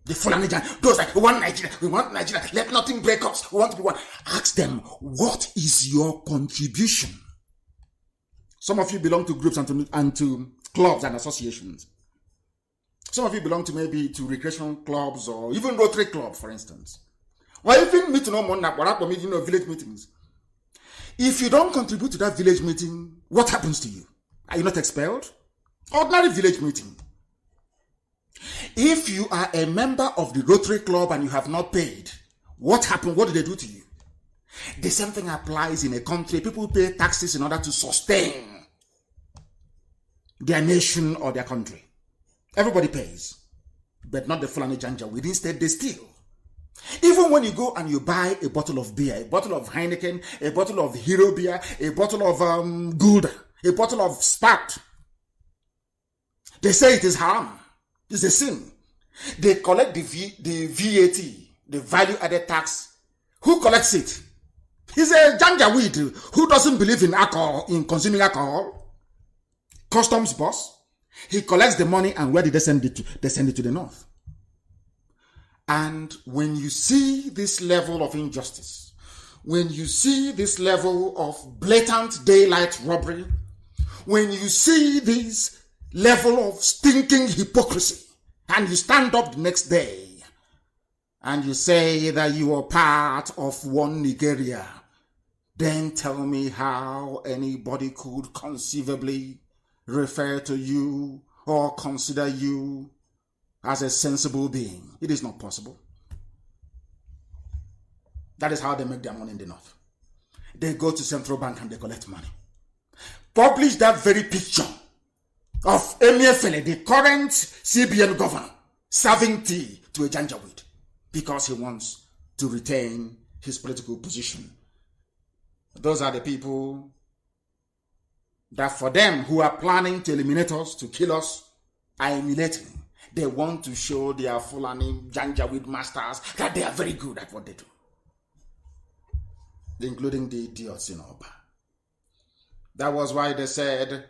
Speaker 1: The Fulani Jan, those like, we want Nigeria, let nothing break us, we want to be one. Ask them, what is your contribution? Some of you belong to groups and to clubs and associations. Some of you belong to maybe to recreation clubs or even Rotary Club, for instance. Or even meeting village meetings. If you don't contribute to that village meeting, what happens to you? Are you not expelled? Ordinary village meeting. If you are a member of the Rotary Club and you have not paid, what happened? What do they do to you? The same thing applies in a country. People pay taxes in order to sustain their nation or their country. Everybody pays, but not the Fulani Janjaweed. Instead, they steal. Even when you go and you buy a bottle of beer, a bottle of Heineken, a bottle of Hero beer, a bottle of Gouda, a bottle of Spat, they say it is haram. It's a sin. They collect the VAT, the value-added tax. Who collects it? He's a Janjaweed who doesn't believe in alcohol, in consuming alcohol. Customs boss. He collects the money, and where did they send it to? They send it to the north. And when you see this level of injustice, when you see this level of blatant daylight robbery, when you see this level of stinking hypocrisy, and you stand up the next day and you say that you are part of one Nigeria, then tell me how anybody could conceivably refer to you or consider you as a sensible being. It is not possible. That is how they make their money in the north. They go to central bank and they collect money. Publish that very picture of Emefiele, the current CBN governor, serving tea to a Janjaweed because he wants to retain his political position. Those are the people that for them who are planning to eliminate us, to kill us, are emulating. They want to show their Fulani Janjaweed masters that they are very good at what they do, including the idiots in Oba. That was why they said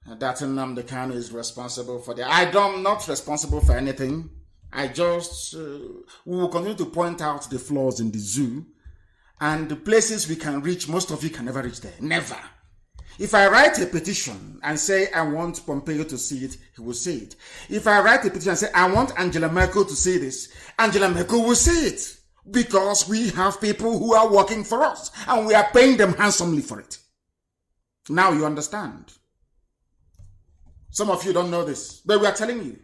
Speaker 1: that NNAMDI KANU is responsible for that. I'm not responsible for anything. I just we will continue to point out the flaws in the zoo and the places we can reach. Most of you can never reach there. Never. If I write a petition and say I want Pompeo to see it, he will see it. If I write a petition and say I want Angela Merkel to see this, Angela Merkel will see it. Because we have people who are working for us and we are paying them handsomely for it. Now you understand. Some of you don't know this, but we are telling you.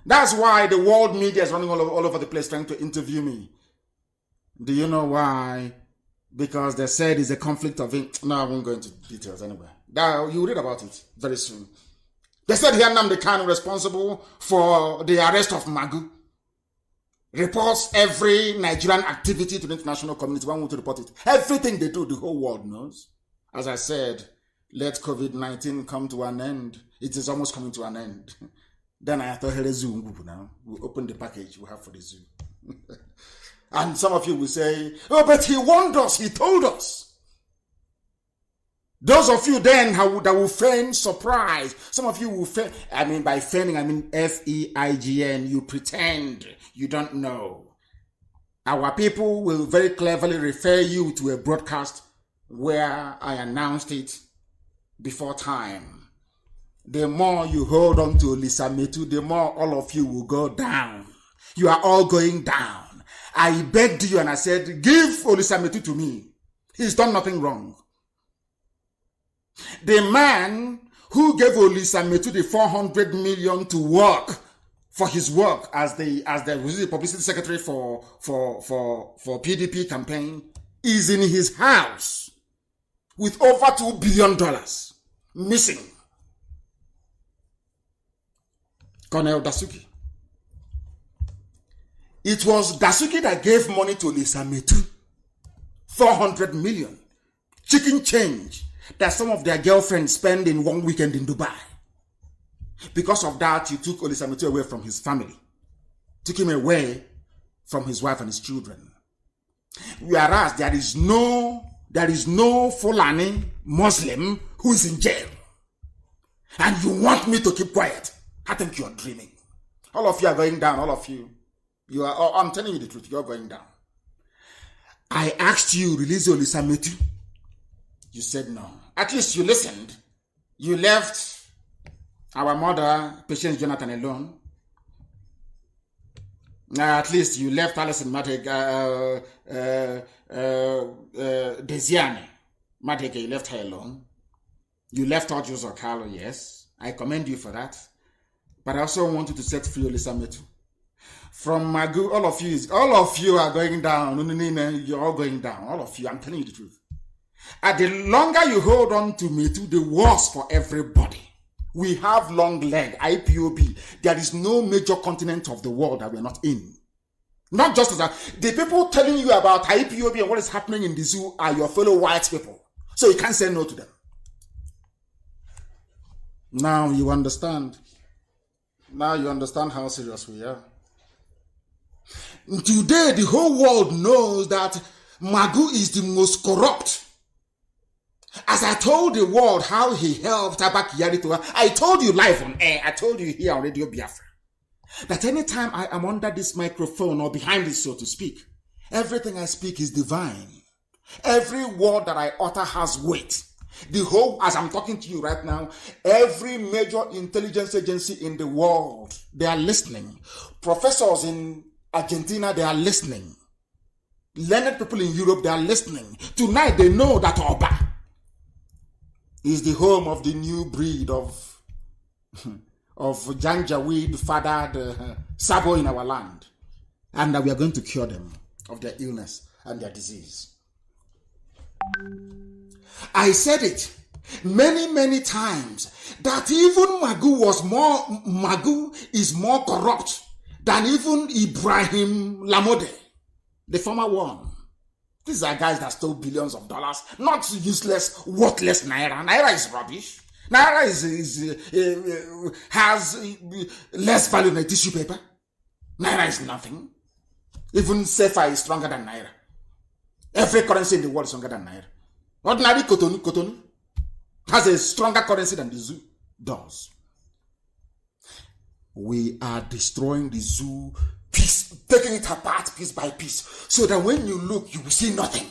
Speaker 1: That's why the world media is running all over the place trying to interview me. Do you know why? Because they said it's a conflict of interest. No, I won't go into details anyway. You'll read about it very soon. They said here NNAMDI KANU responsible for the arrest of Magu. Reports every Nigerian activity to the international community. One want to report it. Everything they do, the whole world knows. As I said, let COVID-19 come to an end. It is almost coming to an end. Then I thought, here zoo now. We'll open the package we have for the zoo. And some of you will say, oh, but he warned us, he told us. Those of you then that will feign surprise. Some of you will feign, by feigning, F-E-I-G-N, you pretend you don't know. Our people will very cleverly refer you to a broadcast where I announced it before time. The more you hold on to Lisa Metu, the more all of you will go down. You are all going down. I begged you and I said, give Olisa Metu to me. He's done nothing wrong. The man who gave Olisa Metu the 400 million to work for his work as the publicity secretary for PDP campaign is in his house with over $2 billion missing. Colonel Dasuki. It was Dasuki that gave money to Lisa Metu. 400 million. Chicken change that some of their girlfriends spend in one weekend in Dubai. Because of that, he took Olisa Metu away from his family. Took him away from his wife and his children. Whereas there is no Fulani Muslim who is in jail. And you want me to keep quiet. I think you are dreaming. All of you are going down, all of you. I'm telling you the truth, you're going down. I asked you, release Olisa Metu. You said no. At least you listened. You left our mother, Patience Jonathan, alone. At least you left Alison Desiane. Mateke, you left her alone. You left out Joseph Carlo, yes. I commend you for that. But I also want you to set free Olisa Metu. From Magu, all of you are going down. You're all going down. All of you, I'm telling you the truth. And the longer you hold on to Metu, the worse for everybody. We have long leg, IPOB. There is no major continent of the world that we're not in. Not just that. The people telling you about IPOB and what is happening in the zoo are your fellow white people. So you can't say no to them. Now you understand. Now you understand how serious we are. Today, the whole world knows that Magu is the most corrupt. As I told the world how he helped Abba Kyari to her, I told you live on air, I told you here on Radio Biafra, that anytime I am under this microphone or behind it, so to speak, everything I speak is divine. Every word that I utter has weight. The whole, as I'm talking to you right now, every major intelligence agency in the world, they are listening. Professors in Argentina, they are listening. Learned people in Europe, they are listening. Tonight, they know that Oba is the home of the new breed of Janjaweed fathered Sabo in our land. And that we are going to cure them of their illness and their disease. I said it many, many times that even Magu is more corrupt than even Ibrahim Lamode, the former one. These are guys that stole billions of dollars, not useless, worthless Naira. Naira is rubbish. Naira has less value than a tissue paper. Naira is nothing. Even Sefa is stronger than Naira. Every currency in the world is stronger than Naira. Ordinary Cotonou has a stronger currency than the zoo does. We are destroying the zoo, taking it apart piece by piece, so that when you look, you will see nothing.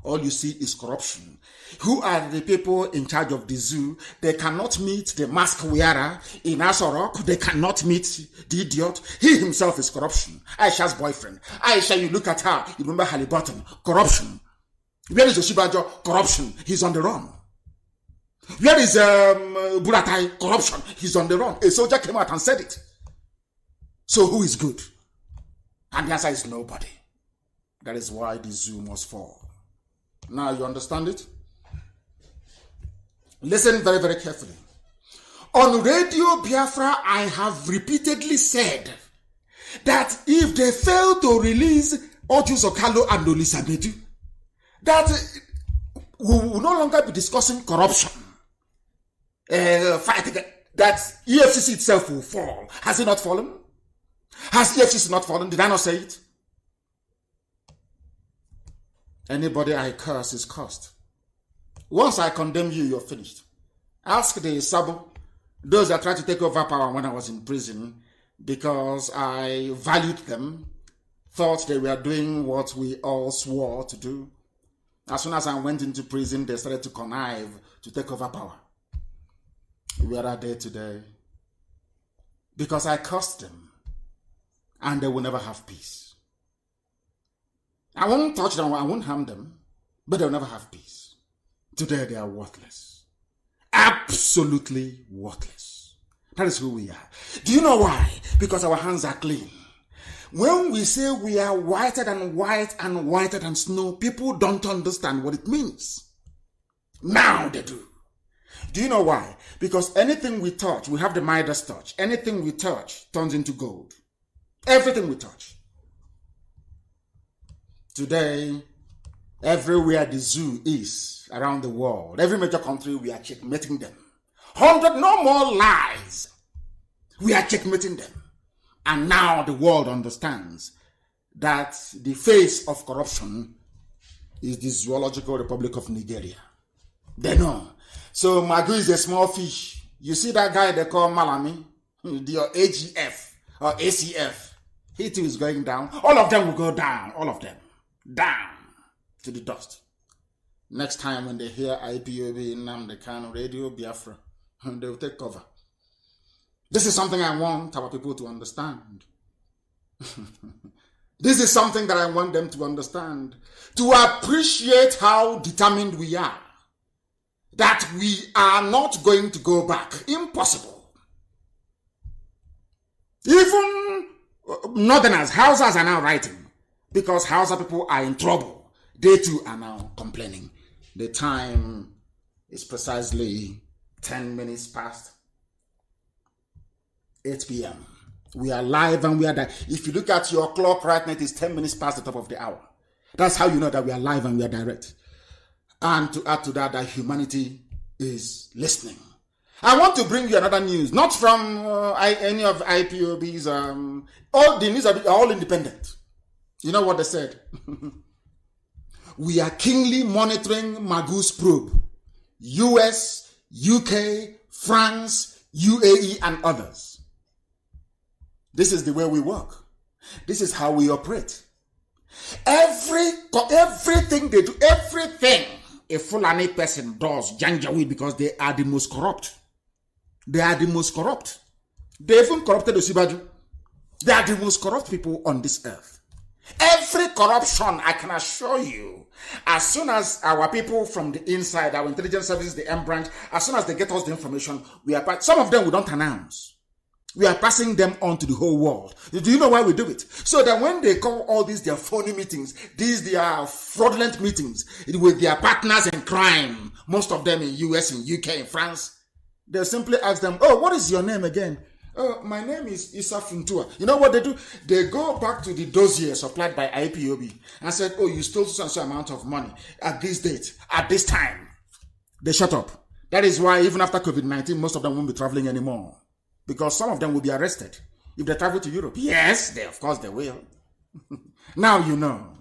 Speaker 1: All you see is corruption. Who are the people in charge of the zoo? They cannot meet the mask wearer in Asorok. They cannot meet the idiot. He himself is corruption. Aisha's boyfriend. Aisha, you look at her, you remember Halliburton. Corruption. Where is Yoshibajo? Corruption. He's on the run. Where is Buratai? Corruption. He's on the run. A soldier came out and said it. So who is good? And the answer is nobody. That is why the zoo must fall. Now you understand it? Listen very, very carefully. On Radio Biafra, I have repeatedly said that if they fail to release Ojus Okalo and Olisabedu, that we will no longer be discussing corruption. Fight again. That EFCC itself will fall. Has it not fallen? Has EFCC not fallen? Did I not say it? Anybody I curse is cursed. Once I condemn you, you're finished. Ask the Sabo, those that tried to take over power when I was in prison, because I valued them, thought they were doing what we all swore to do. As soon as I went into prison, they started to connive to take over power. Where are they today? Because I cursed them, and they will never have peace. I won't touch them, I won't harm them, but they'll never have peace. Today they are worthless. Absolutely worthless. That is who we are. Do you know why? Because our hands are clean. When we say we are whiter than white and whiter than snow, people don't understand what it means. Now they do. Do you know why? Because anything we touch, we have the Midas touch. Anything we touch turns into gold. Everything we touch. Today, everywhere the zoo is around the world, every major country, we are checkmating them. 100, no more lies. We are checkmating them. And now the world understands that the face of corruption is the Zoological Republic of Nigeria. They know. So Magu is a small fish. You see that guy they call Malami, the AGF or ACF. He too is going down. All of them will go down. All of them. Down to the dust. Next time when they hear IPOB, NNAMDI, KANU, Radio Biafra, they will take cover. This is something I want our people to understand. This is something that I want them to understand. To appreciate how determined we are. That we are not going to go back. Impossible. Even Northerners, Hausas are now writing. Because Hausa people are in trouble. They too are now complaining. The time is precisely 10 minutes past 8 p.m. We are live and we are there. If you look at your clock right now, it is 10 minutes past the top of the hour. That's how you know that we are live and we are direct. And to add to that, that humanity is listening. I want to bring you another news, not from any of IPOB's. All the news are all independent. You know what they said? We are keenly monitoring Magu's probe. US, UK, France, UAE, and others. This is the way we work. This is how we operate. Everything they do, everything a Fulani person does, Janjaweed, because they are the most corrupt. They are the most corrupt. They even corrupted Osibaju. They are the most corrupt people on this earth. Every corruption, I can assure you, as soon as our people from the inside, our intelligence services, the M branch, as soon as they get us the information, some of them we don't announce. We are passing them on to the whole world. Do you know why we do it? So that when they call all these their phony meetings, their fraudulent meetings with their partners in crime, most of them in US, in UK, in France, they simply ask them, oh, what is your name again? Oh, my name is Issa Funtua. You know what they do? They go back to the dossier supplied by IPOB and said, oh, you stole such amount of money at this date, at this time. They shut up. That is why even after COVID-19, most of them won't be traveling anymore. Because some of them will be arrested if they travel to Europe. Yes, of course they will. Now you know.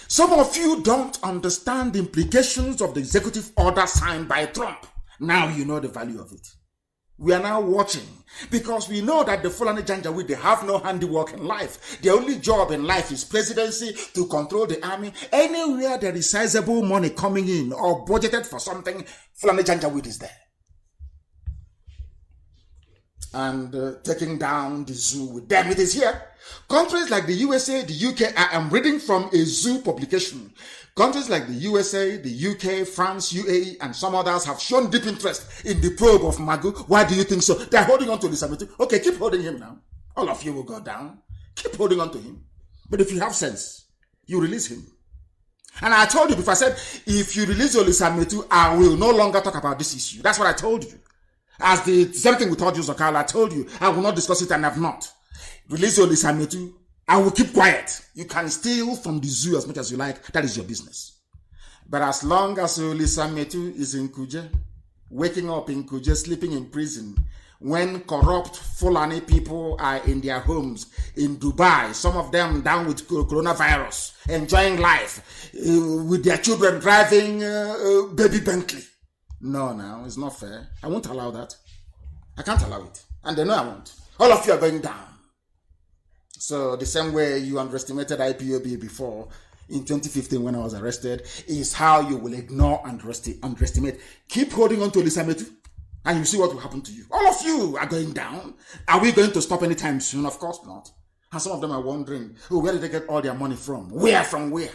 Speaker 1: Some of you don't understand the implications of the executive order signed by Trump. Now you know the value of it. We are now watching because we know that the Fulani Janjaweed, they have no handiwork in life. Their only job in life is presidency, to control the army. Anywhere there is sizable money coming in or budgeted for something, Fulani Janjaweed is there. And taking down the zoo with them. It is here. Countries like the USA, the UK, I am reading from a zoo publication. Countries like the USA, the UK, France, UAE, and some others have shown deep interest in the probe of Magu. Why do you think so? They're holding on to Lisa Metu. Okay, keep holding him now. All of you will go down. Keep holding on to him. But if you have sense, you release him. And I told you before, I said, if you release your Lisa Metu, I will no longer talk about this issue. That's what I told you. As the same thing we told you, Zokala, I told you, I will not discuss it and have not. Release your Lisa Metu. I will keep quiet. You can steal from the zoo as much as you like. That is your business. But as long as Lisa Metu is in Kuje, waking up in Kuje, sleeping in prison, when corrupt Fulani people are in their homes in Dubai, some of them down with coronavirus, enjoying life, with their children driving baby Bentley. No, it's not fair. I won't allow that. I can't allow it. And they know I won't. All of you are going down. So the same way you underestimated IPOB before in 2015 when I was arrested is how you will ignore and underestimate. Keep holding on to Lisa Metu and you see what will happen to you. All of you are going down. Are we going to stop anytime soon? Of course not. And some of them are wondering, where did they get all their money from? Where from where?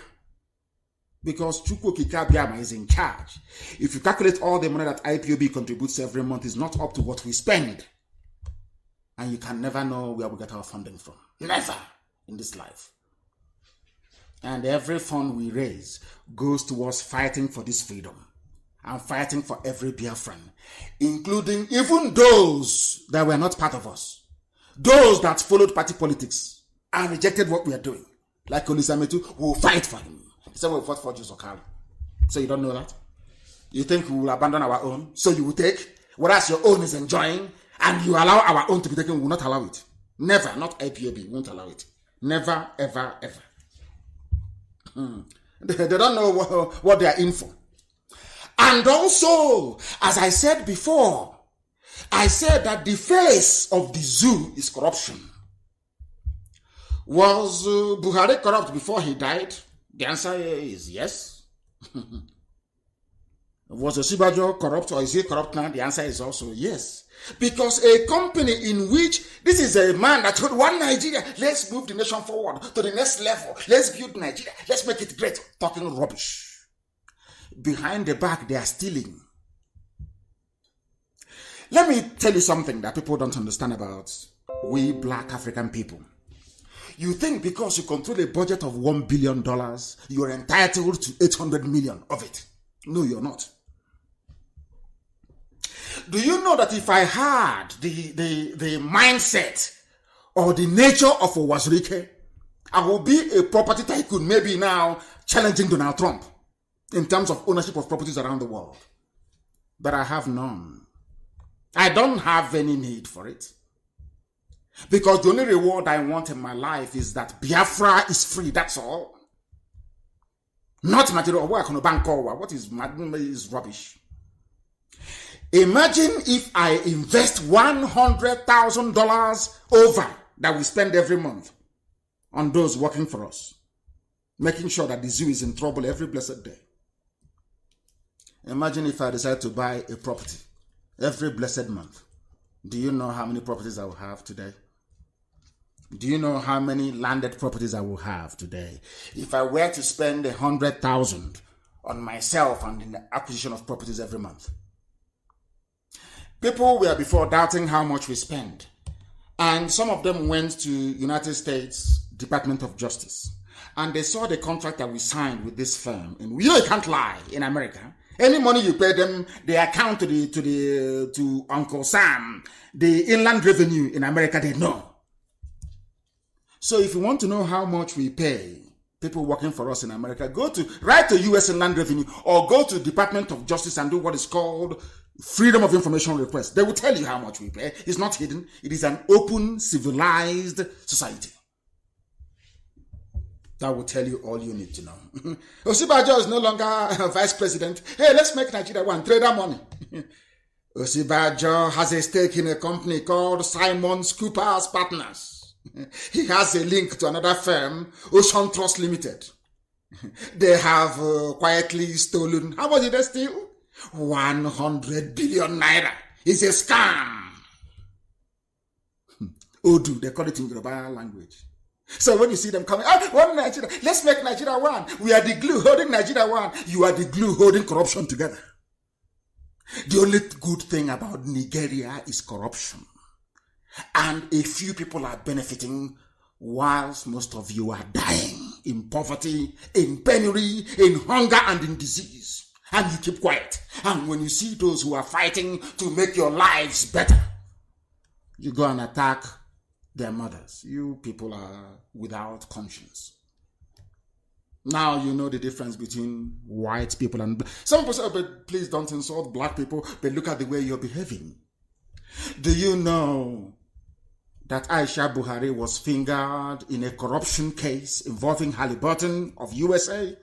Speaker 1: Because Chukwu Kikabiama is in charge. If you calculate all the money that IPOB contributes every month, it's not up to what we spend. And you can never know where we get our funding from. Never in this life. And every fund we raise goes towards fighting for this freedom and fighting for every Biafran, including even those that were not part of us, those that followed party politics and rejected what we are doing. Like Olisa Metu, will fight for him. He said we fought for Josokali. So you don't know that? You think we will abandon our own, so you will take, whereas your own is enjoying, and you allow our own to be taken, we will not allow it. Never, not IPOB, we won't allow it. Never, ever, ever. They don't know what they are in for. And also, as I said before, I said that the face of the zoo is corruption. Was Buhari corrupt before he died? The answer is yes. Was Osibajo corrupt or is he corrupt now? The answer is also yes. Because a company in which this is a man that told one Nigeria, let's move the nation forward to the next level. Let's build Nigeria. Let's make it great. Talking rubbish. Behind the back, they are stealing. Let me tell you something that people don't understand about we black African people. You think because you control a budget of $1 billion, you're entitled to 800 million of it. No, you're not. Do you know that if I had the mindset or the nature of Owazurike, I will be a property tycoon, maybe now challenging Donald Trump in terms of ownership of properties around the world. But I have none. I don't have any need for it. Because the only reward I want in my life is that Biafra is free, that's all. Not material. What is rubbish? Imagine if I invest $100,000 over that we spend every month on those working for us, making sure that the zoo is in trouble every blessed day. Imagine if I decide to buy a property every blessed month. Do you know how many properties I will have today? Do you know how many landed properties I will have today? If I were to spend $100,000 on myself and in the acquisition of properties every month. People were before doubting how much we spend. And some of them went to United States Department of Justice. And they saw the contract that we signed with this firm. And you can't lie in America. Any money you pay them, they account to Uncle Sam, the Inland Revenue in America, they know. So if you want to know how much we pay people working for us in America, write to U.S. Inland Revenue or go to Department of Justice and do what is called Freedom of Information Request. They will tell you how much we pay. It's not hidden. It is an open, civilized society. That will tell you all you need to know. Osibajo is no longer vice president. Hey, let's make Nigeria one. Trade our money. Osibajo has a stake in a company called Simon Cooper's Partners. He has a link to another firm, Ocean Trust Limited. They have quietly stolen. How much did they steal? 100 billion naira. It's a scam. Odu, they call it in Yoruba language. So when you see them coming, one Nigeria, let's make Nigeria one. We are the glue holding Nigeria one. You are the glue holding corruption together. The only good thing about Nigeria is corruption. And a few people are benefiting whilst most of you are dying in poverty, in penury, in hunger, and in disease. And you keep quiet. And when you see those who are fighting to make your lives better, you go and attack their mothers. You people are without conscience. Now you know the difference between white people and black. Some people say, oh, but please don't insult black people, but look at the way you're behaving. Do you know that Aisha Buhari was fingered in a corruption case involving Halliburton of USA?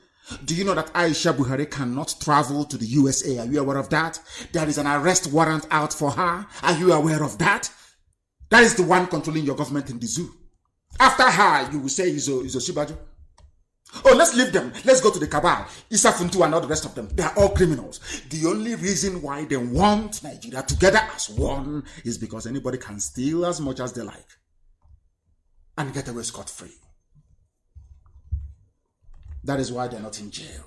Speaker 1: Do you know that Aisha Buhari cannot travel to the USA? Are you aware of that? There is an arrest warrant out for her. Are you aware of that? That is the one controlling your government in the zoo. After her, you will say is Osibajo. Oh, let's leave them. Let's go to the cabal. Issa Funtu and all the rest of them. They are all criminals. The only reason why they want Nigeria together as one is because anybody can steal as much as they like and get away scot-free. That is why they're not in jail.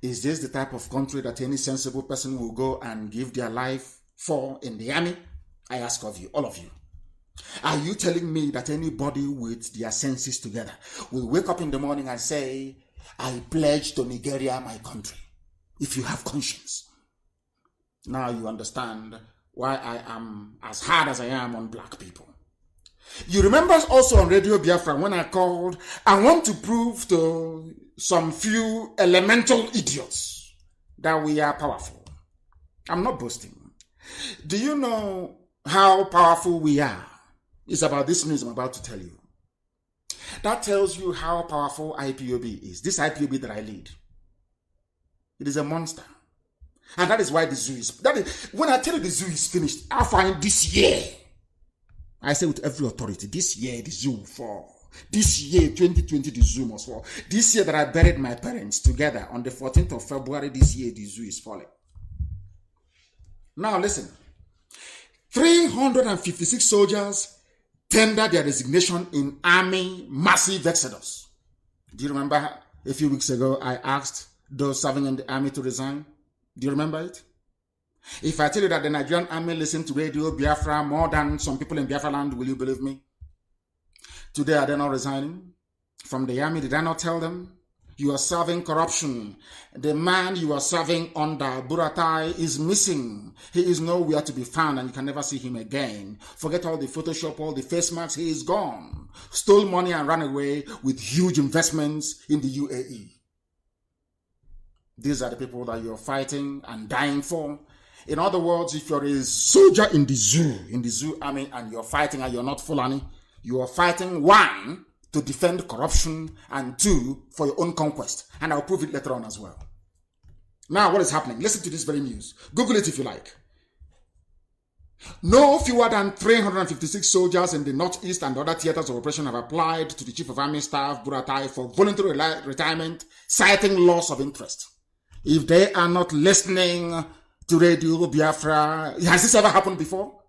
Speaker 1: Is this the type of country that any sensible person will go and give their life for in the army? I ask of you, all of you. Are you telling me that anybody with their senses together will wake up in the morning and say, I pledge to Nigeria, my country, if you have conscience? Now you understand why I am as hard as I am on black people. You remember also on Radio Biafra when I called, I want to prove to some few elemental idiots that we are powerful. I'm not boasting. Do you know how powerful we are? It's about this news I'm about to tell you. That tells you how powerful IPOB is. This IPOB that I lead. It is a monster. And that is why the zoo is... when I tell you the zoo is finished, I'll find this year. I say with every authority, this year the zoo will fall. This year, 2020, the zoo must fall. This year that I buried my parents together on the 14th of February, this year the zoo is falling. Now listen. 356 soldiers tendered their resignation in army massive exodus. Do you remember a few weeks ago I asked those serving in the army to resign? Do you remember it? If I tell you that the Nigerian army listened to Radio Biafra more than some people in Biafra land, will you believe me? Today are they not resigning from the army? Did I not tell them? You are serving corruption. The man you are serving under Buratai is missing. He is nowhere to be found and you can never see him again. Forget all the Photoshop, all the face masks. He is gone. Stole money and ran away with huge investments in the UAE. These are the people that you're fighting and dying for. In other words, if you're a soldier in the zoo army, and you're fighting and you're not Fulani, you are fighting, one, to defend corruption, and two, for your own conquest. And I'll prove it later on as well. Now, what is happening? Listen to this very news. Google it if you like. No fewer than 356 soldiers in the Northeast and other theaters of operation have applied to the Chief of Army Staff, Buratai, for voluntary retirement, citing loss of interest. If they are not listening to Radio Biafra, has this ever happened before?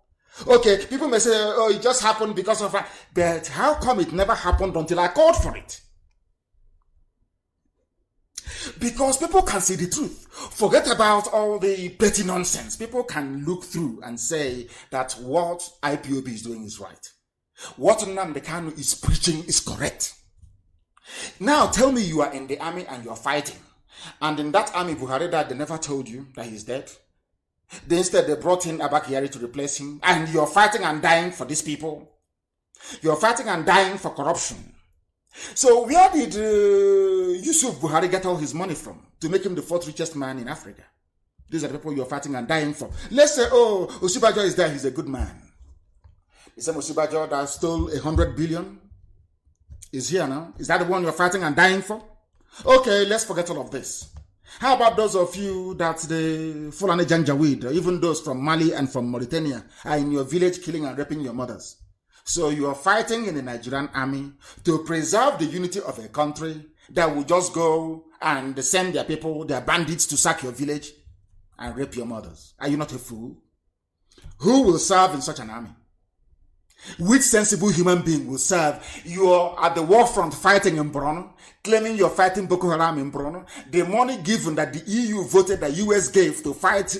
Speaker 1: Okay, people may say, oh, it just happened because of... But how come it never happened until I called for it? Because people can see the truth. Forget about all the petty nonsense. People can look through and say that what IPOB is doing is right. What NNAMDI KANU is preaching is correct. Now tell me you are in the army and you are fighting. And in that army, Buhari died, they never told you that he's dead. Instead, they brought in Abakari to replace him. And you're fighting and dying for these people. You're fighting and dying for corruption. So where did Yusuf Buhari get all his money from to make him the fourth richest man in Africa? These are the people you're fighting and dying for. Let's say, oh, Osibajo is there, he's a good man. The same Osibajo that stole 100 billion is here now. Is that the one you're fighting and dying for? Okay, let's forget all of this. How about those of you that the Fulani Janjaweed, even those from Mali and from Mauritania, are in your village killing and raping your mothers? So you are fighting in the Nigerian army to preserve the unity of a country that will just go and send their people, their bandits, to sack your village and rape your mothers. Are you not a fool? Who will serve in such an army? Which sensible human being will serve? You're at the war front fighting in Borno, claiming you're fighting Boko Haram in Borno. The money given that the EU voted, the US gave to fight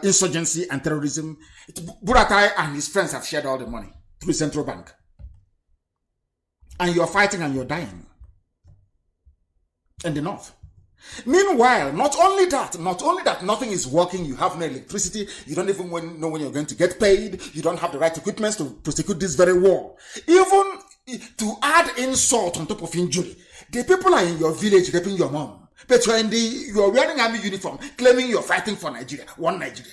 Speaker 1: insurgency and terrorism, Buratai and his friends have shared all the money through central bank. And you're fighting and you're dying in the north. Meanwhile, not only that, nothing is working. You have no electricity. You don't even know when you're going to get paid. You don't have the right equipment to prosecute this very war. Even to add insult on top of injury, the people are in your village raping your mom. But you're wearing army uniform, claiming you're fighting for Nigeria, one Nigeria.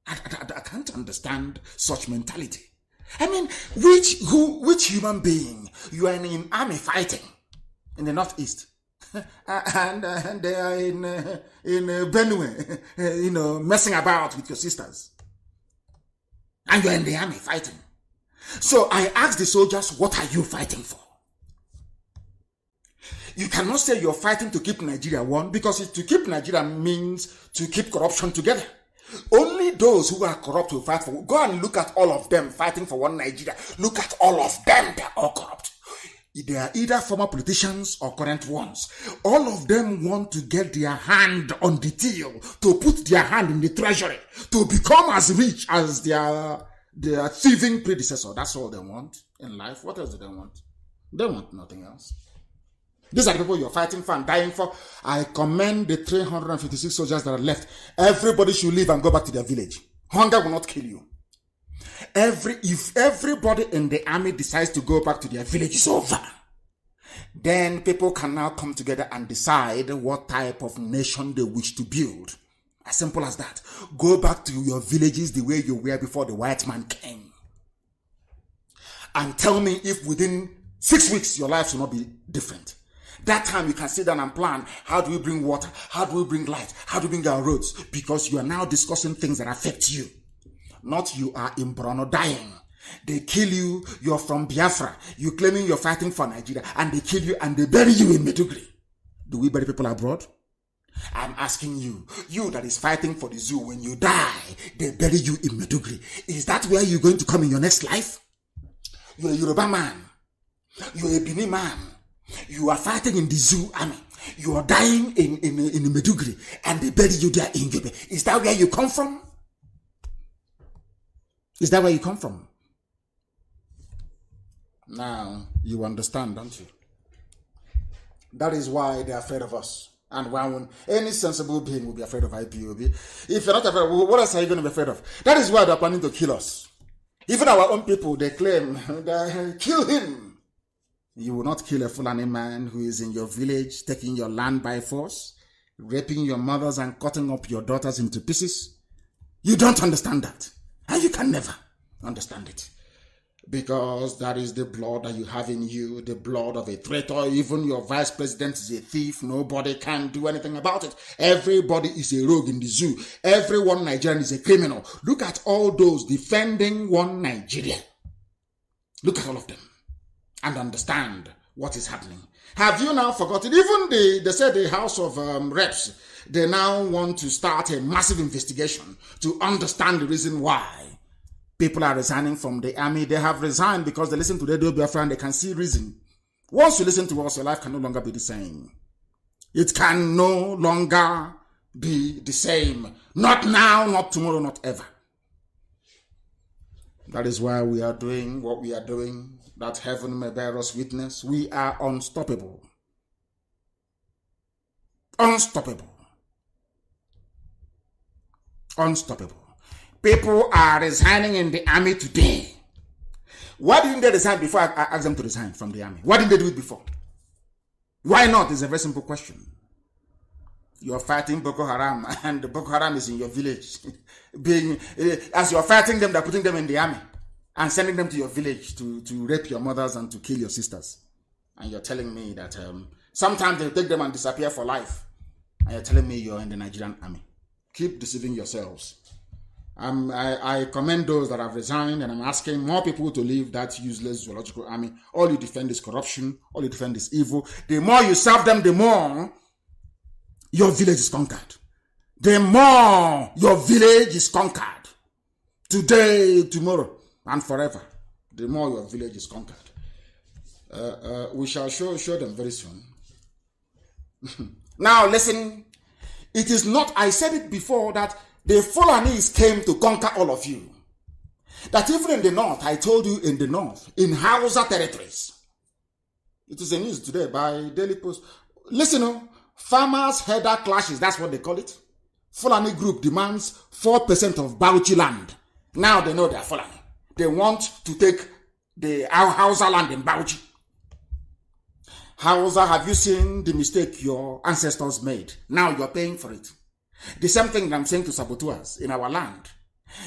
Speaker 1: I can't understand such mentality. I mean, which human being you are in army fighting in the northeast? and they are in Benue, messing about with your sisters. And you're in the army fighting. So I asked the soldiers, what are you fighting for? You cannot say you're fighting to keep Nigeria one, because to keep Nigeria means to keep corruption together. Only those who are corrupt will fight for. Go and look at all of them fighting for one Nigeria. Look at all of them, they're all corrupt. They are either former politicians or current ones. All of them want to get their hand on the till, to put their hand in the treasury, to become as rich as their thieving predecessor. That's all they want in life. What else do they want? They want nothing else. These are the people you're fighting for and dying for. I commend the 356 soldiers that are left. Everybody should leave and go back to their village. Hunger will not kill you. If everybody in the army decides to go back to their village, it's over. Then people can now come together and decide what type of nation they wish to build. As simple as that. Go back to your villages the way you were before the white man came. And tell me if within 6 weeks your lives will not be different. That time you can sit down and plan, how do we bring water? How do we bring light? How do we bring our roads? Because you are now discussing things that affect you. Not you are in Borno dying. They kill you, you're from Biafra. You claiming you're fighting for Nigeria, and they kill you and they bury you in Maiduguri. Do we bury people abroad? I'm asking you, you that is fighting for the zoo, when you die, they bury you in Maiduguri. Is that where you're going to come in your next life? You're a Yoruba man. You're a Bini man. You are fighting in the zoo army. You are dying in Maiduguri, and they bury you there in Yobe. Is that where you come from? Is that where you come from? Now, you understand, don't you? That is why they're afraid of us. And why any sensible being will be afraid of IPOB. If you're not afraid, what else are you going to be afraid of? That is why they're planning to kill us. Even our own people, they claim, kill him. You will not kill a Fulani man who is in your village, taking your land by force, raping your mothers and cutting up your daughters into pieces. You don't understand that. And you can never understand it. Because that is the blood that you have in you, the blood of a traitor. Even your vice president is a thief. Nobody can do anything about it. Everybody is a rogue in the zoo. Everyone Nigerian is a criminal. Look at all those defending one Nigeria. Look at all of them and understand what is happening. Have you now forgotten? Even they said the House of Reps, they now want to start a massive investigation to understand the reason why people are resigning from the army. They have resigned because they listen to the BIAFRA and they can see reason. Once you listen to us, your life can no longer be the same. It can no longer be the same. Not now, not tomorrow, not ever. That is why we are doing what we are doing, that heaven may bear us witness. We are unstoppable. Unstoppable. Unstoppable. People are resigning in the army today. Why didn't they resign before I asked them to resign from the army? Why didn't they do it before? Why not? It's a very simple question. You're fighting Boko Haram, and the Boko Haram is in your village. As you're fighting them, they're putting them in the army and sending them to your village to rape your mothers and to kill your sisters. And you're telling me that sometimes they take them and disappear for life. And you're telling me you're in the Nigerian army. Keep deceiving yourselves. I commend those that have resigned, and I'm asking more people to leave that useless zoological army. All you defend is corruption. All you defend is evil. The more you serve them, the more your village is conquered. The more your village is conquered. Today, tomorrow, and forever. the more your village is conquered. We shall show them very soon. Now listen, it is not, I said it before, that the Fulanese came to conquer all of you. That even in the north, I told you in the north, in Hausa territories, it is a news today by Daily Post. Listen, farmers' header clashes, that's what they call it. Fulani group demands 4% of Bauchi land. Now they know they are Fulani. They want to take the Hausa land in Bauchi. Hausa, have you seen the mistake your ancestors made? Now you're paying for it. The same thing I'm saying to saboteurs in our land.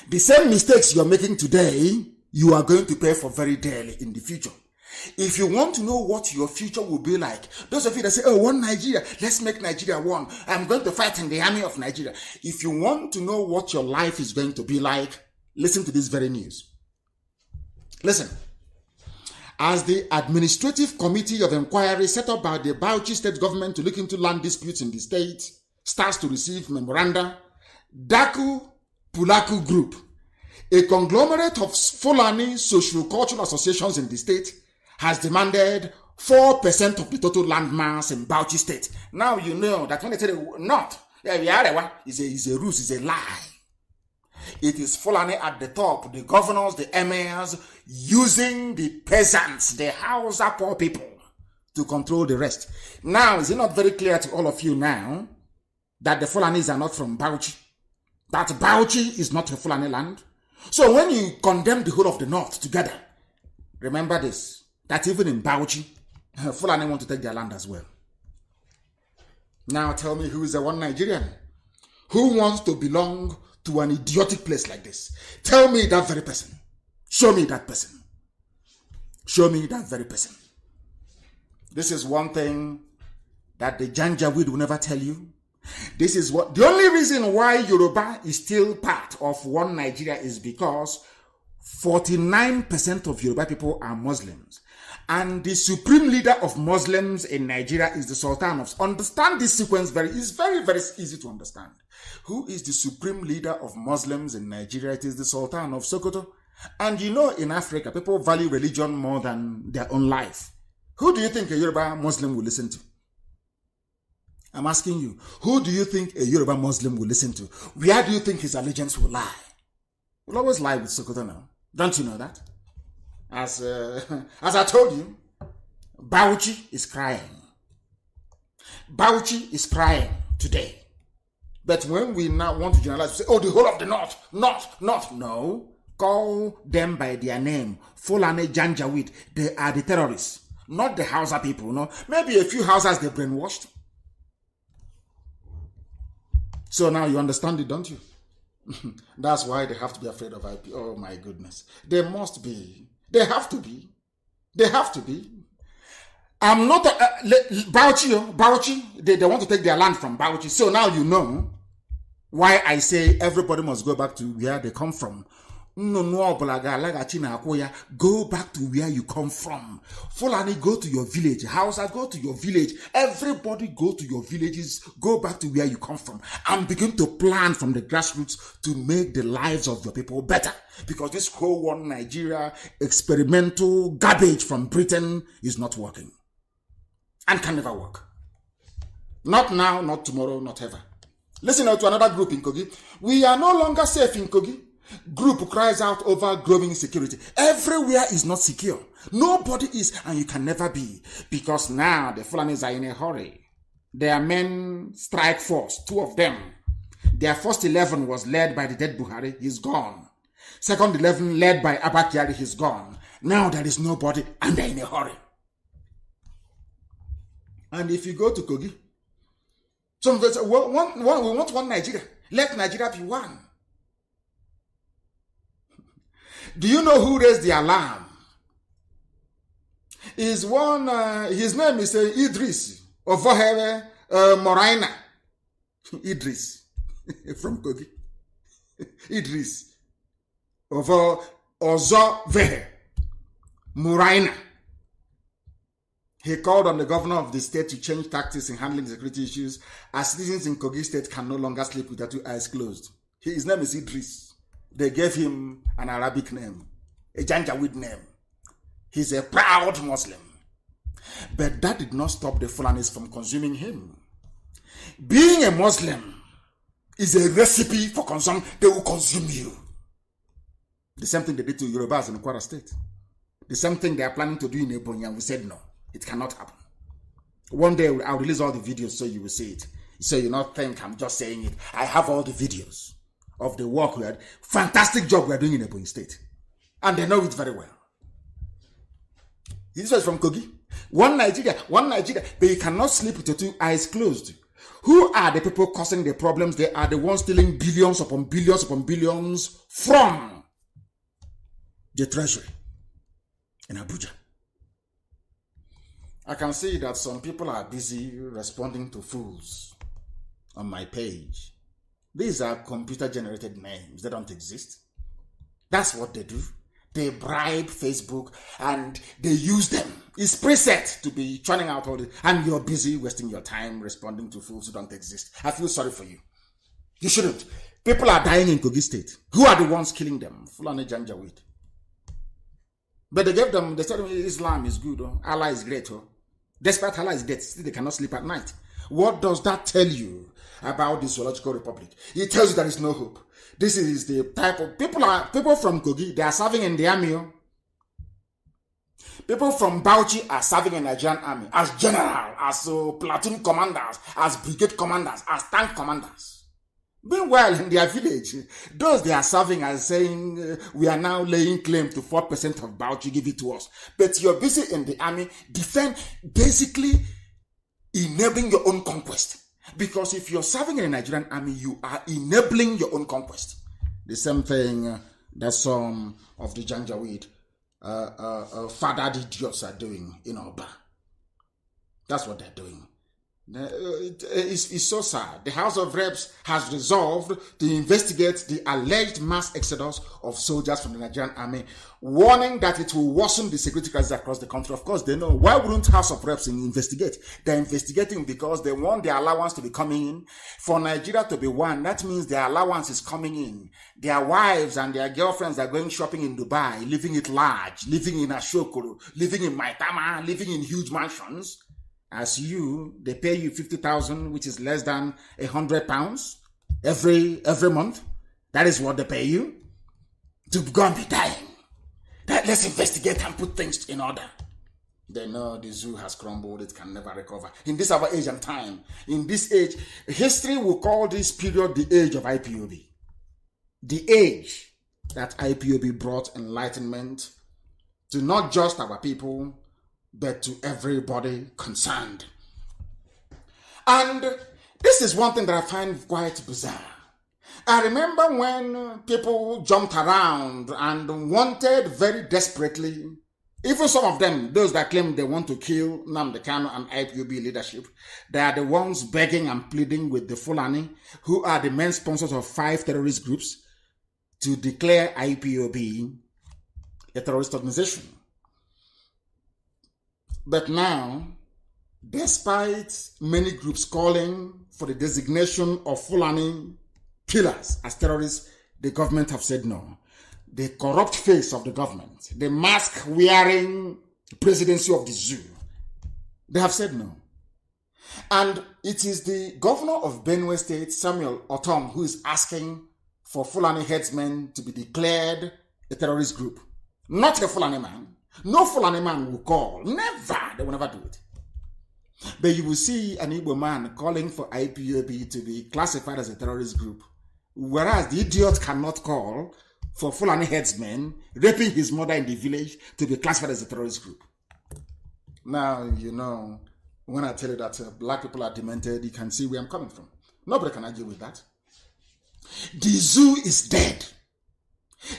Speaker 1: The same mistakes you're making today, you are going to pay for very dearly in the future. If you want to know what your future will be like, those of you that say, oh, one Nigeria, let's make Nigeria one. I'm going to fight in the army of Nigeria. If you want to know what your life is going to be like, listen to this very news. Listen. As the Administrative Committee of Inquiry set up by the Bauchi state government to look into land disputes in the state starts to receive memoranda, Daku Pulaku Group, a conglomerate of Fulani socio-cultural associations in the state, has demanded 4% of the total land mass in Bauchi state. Now you know that when they say not, is a ruse, is a lie. It is Fulani at the top, the governors, the emirs, using the peasants, the Hausa poor people, to control the rest. Now, is it not very clear to all of you now that the Fulanis are not from Bauchi? That Bauchi is not a Fulani land? So when you condemn the whole of the north together, remember this, that even in Bauchi, Fulani want to take their land as well. Now tell me, who is the one Nigerian? Who wants to belong to an idiotic place like this? Tell me that very person. Show me that person. Show me that very person. This is one thing that the Janjaweed will never tell you. This is what, the only reason why Yoruba is still part of one Nigeria is because 49% of Yoruba people are Muslims. And the supreme leader of Muslims in Nigeria is the Sultan of... Understand this sequence it's very, very easy to understand. Who is the supreme leader of Muslims in Nigeria? It is the Sultan of Sokoto. And you know, in Africa, people value religion more than their own life. Who do you think a Yoruba Muslim will listen to? I'm asking you, who do you think a Yoruba Muslim will listen to? Where do you think his allegiance will lie? Will always lie with Sokoto now. Don't you know that? As I told you, Bauchi is crying. Bauchi is crying today. But when we now want to generalize, we say, oh, the whole of the north, north. No. Call them by their name. Fulani Janjaweed. They are the terrorists. Not the Hausa people, no. Maybe a few Hausas they brainwashed. So now you understand it, don't you? That's why they have to be afraid of IP. Oh my goodness. They must be. They have to be. They have to be. I'm not Bauchi. They want to take their land from Bauchi. So now you know why I say everybody must go back to where they come from. Go back to where you come from. Fulani, go to your village. Hausa, go to your village. Everybody go to your villages. Go back to where you come from and begin to plan from the grassroots to make the lives of your people better. Because this whole one Nigeria experimental garbage from Britain is not working and can never work. Not now, not tomorrow, not ever. Listen to another group in Kogi. We are no longer safe in Kogi. Group cries out over growing insecurity. Everywhere is not secure. Nobody is, and you can never be. Because now the Fulanis are in a hurry. Their men strike force, 2 of them. Their first 11 was led by the dead Buhari, he's gone. Second 11 led by Abakiari, he's gone. Now there is nobody, and they're in a hurry. And if you go to Kogi, some of us say, we want one Nigeria. Let Nigeria be one. Do you know who raised the alarm? Is one, his name is Idris of Moraina. Idris from Kogi. Idris of Ozo Moraina. He called on the governor of the state to change tactics in handling security issues, as citizens in Kogi state can no longer sleep with their 2 eyes closed. His name is Idris. They gave him an Arabic name, a Janjaweed name. He's a proud Muslim. But that did not stop the Fulanis from consuming him. Being a Muslim is a recipe for consumption. They will consume you. The same thing they did to Yorubas in Kwara State. The same thing they are planning to do in Ebonyi, and we said no, it cannot happen. One day I'll release all the videos so you will see it. So you not think I'm just saying it. I have all the videos of the work we had. Fantastic job we are doing in Ebonyi State. And they know it very well. This was from Kogi. One Nigeria, but you cannot sleep with your two eyes closed. Who are the people causing the problems? They are the ones stealing billions upon billions upon billions from the treasury in Abuja. I can see that some people are busy responding to fools on my page. These are computer-generated names. They don't exist. That's what they do. They bribe Facebook and they use them. It's preset to be churning out all this. And you're busy wasting your time responding to fools who don't exist. I feel sorry for you. You shouldn't. People are dying in Kogi State. Who are the ones killing them? Fulani Janjaweed. But they said Islam is good. Oh. Allah is great. Oh. Despite Allah's death, still they cannot sleep at night. What does that tell you about the Zoological Republic? It tells you there is no hope. This is the type of people from Kogi, they are serving in the army. People from Bauchi are serving in the Nigerian army as general, as platoon commanders, as brigade commanders, as tank commanders. Meanwhile, in their village, those they are serving are saying, we are now laying claim to 4% of Bauchi, give it to us. But you're busy in the army, basically enabling your own conquest. Because if you're serving in the Nigerian army, you are enabling your own conquest. The same thing that some of the Janjaweed fathered idiots are doing in Oba. That's what they're doing. It's so sad. The House of Reps has resolved to investigate the alleged mass exodus of soldiers from the Nigerian army, warning that it will worsen the security crisis across the country. Of course, they know. Why wouldn't House of Reps investigate? They're investigating because they want their allowance to be coming in. For Nigeria to be one, that means their allowance is coming in. Their wives and their girlfriends are going shopping in Dubai, living it large, living in Ashokoro, living in Maitama, living in huge mansions. As you, they pay you 50,000, which is less than £100 every month. That is what they pay you to go and be dying. Let's investigate and put things in order. They know the zoo has crumbled; it can never recover. In this our age and time, in this age, history will call this period the age of IPOB, the age that IPOB brought enlightenment to not just our people, but to everybody concerned. And this is one thing that I find quite bizarre. I remember when people jumped around and wanted very desperately, even some of them, those that claim they want to kill NNAMDI, KANU and IPOB leadership, they are the ones begging and pleading with the Fulani, who are the main sponsors of 5 terrorist groups, to declare IPOB a terrorist organization. But now, despite many groups calling for the designation of Fulani killers as terrorists, the government have said no. The corrupt face of the government, the mask-wearing presidency of the zoo, they have said no. And it is the governor of Benue State, Samuel Otom, who is asking for Fulani headsmen to be declared a terrorist group. Not a Fulani man. No Fulani man will call. Never. They will never do it. But you will see an Igbo man calling for IPOB to be classified as a terrorist group, whereas the idiot cannot call for Fulani headsmen raping his mother in the village to be classified as a terrorist group. Now, you know, when I tell you that black people are demented, you can see where I'm coming from. Nobody can argue with that. The zoo is dead.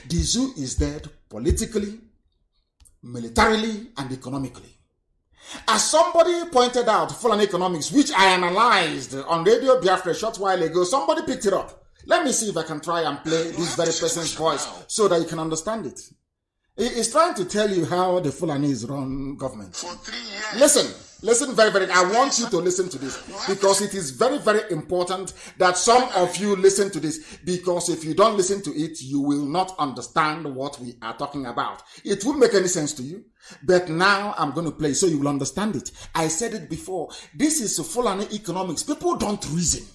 Speaker 1: The zoo is dead politically, militarily, and economically. As somebody pointed out, Fulani economics, which I analyzed on Radio Biafra a short while ago, somebody picked it up. Let me see if I can try and play this very person's voice so that you can understand it. It's trying to tell you how the Fulanis run government.
Speaker 4: For 3 years,
Speaker 1: listen. Listen very, I want you to listen to this because it is very, very important that some of you listen to this, because if you don't listen to it, you will not understand what we are talking about. It won't make any sense to you, but now I'm going to play so you will understand it. I said it before. This is Fulani economics. People don't reason.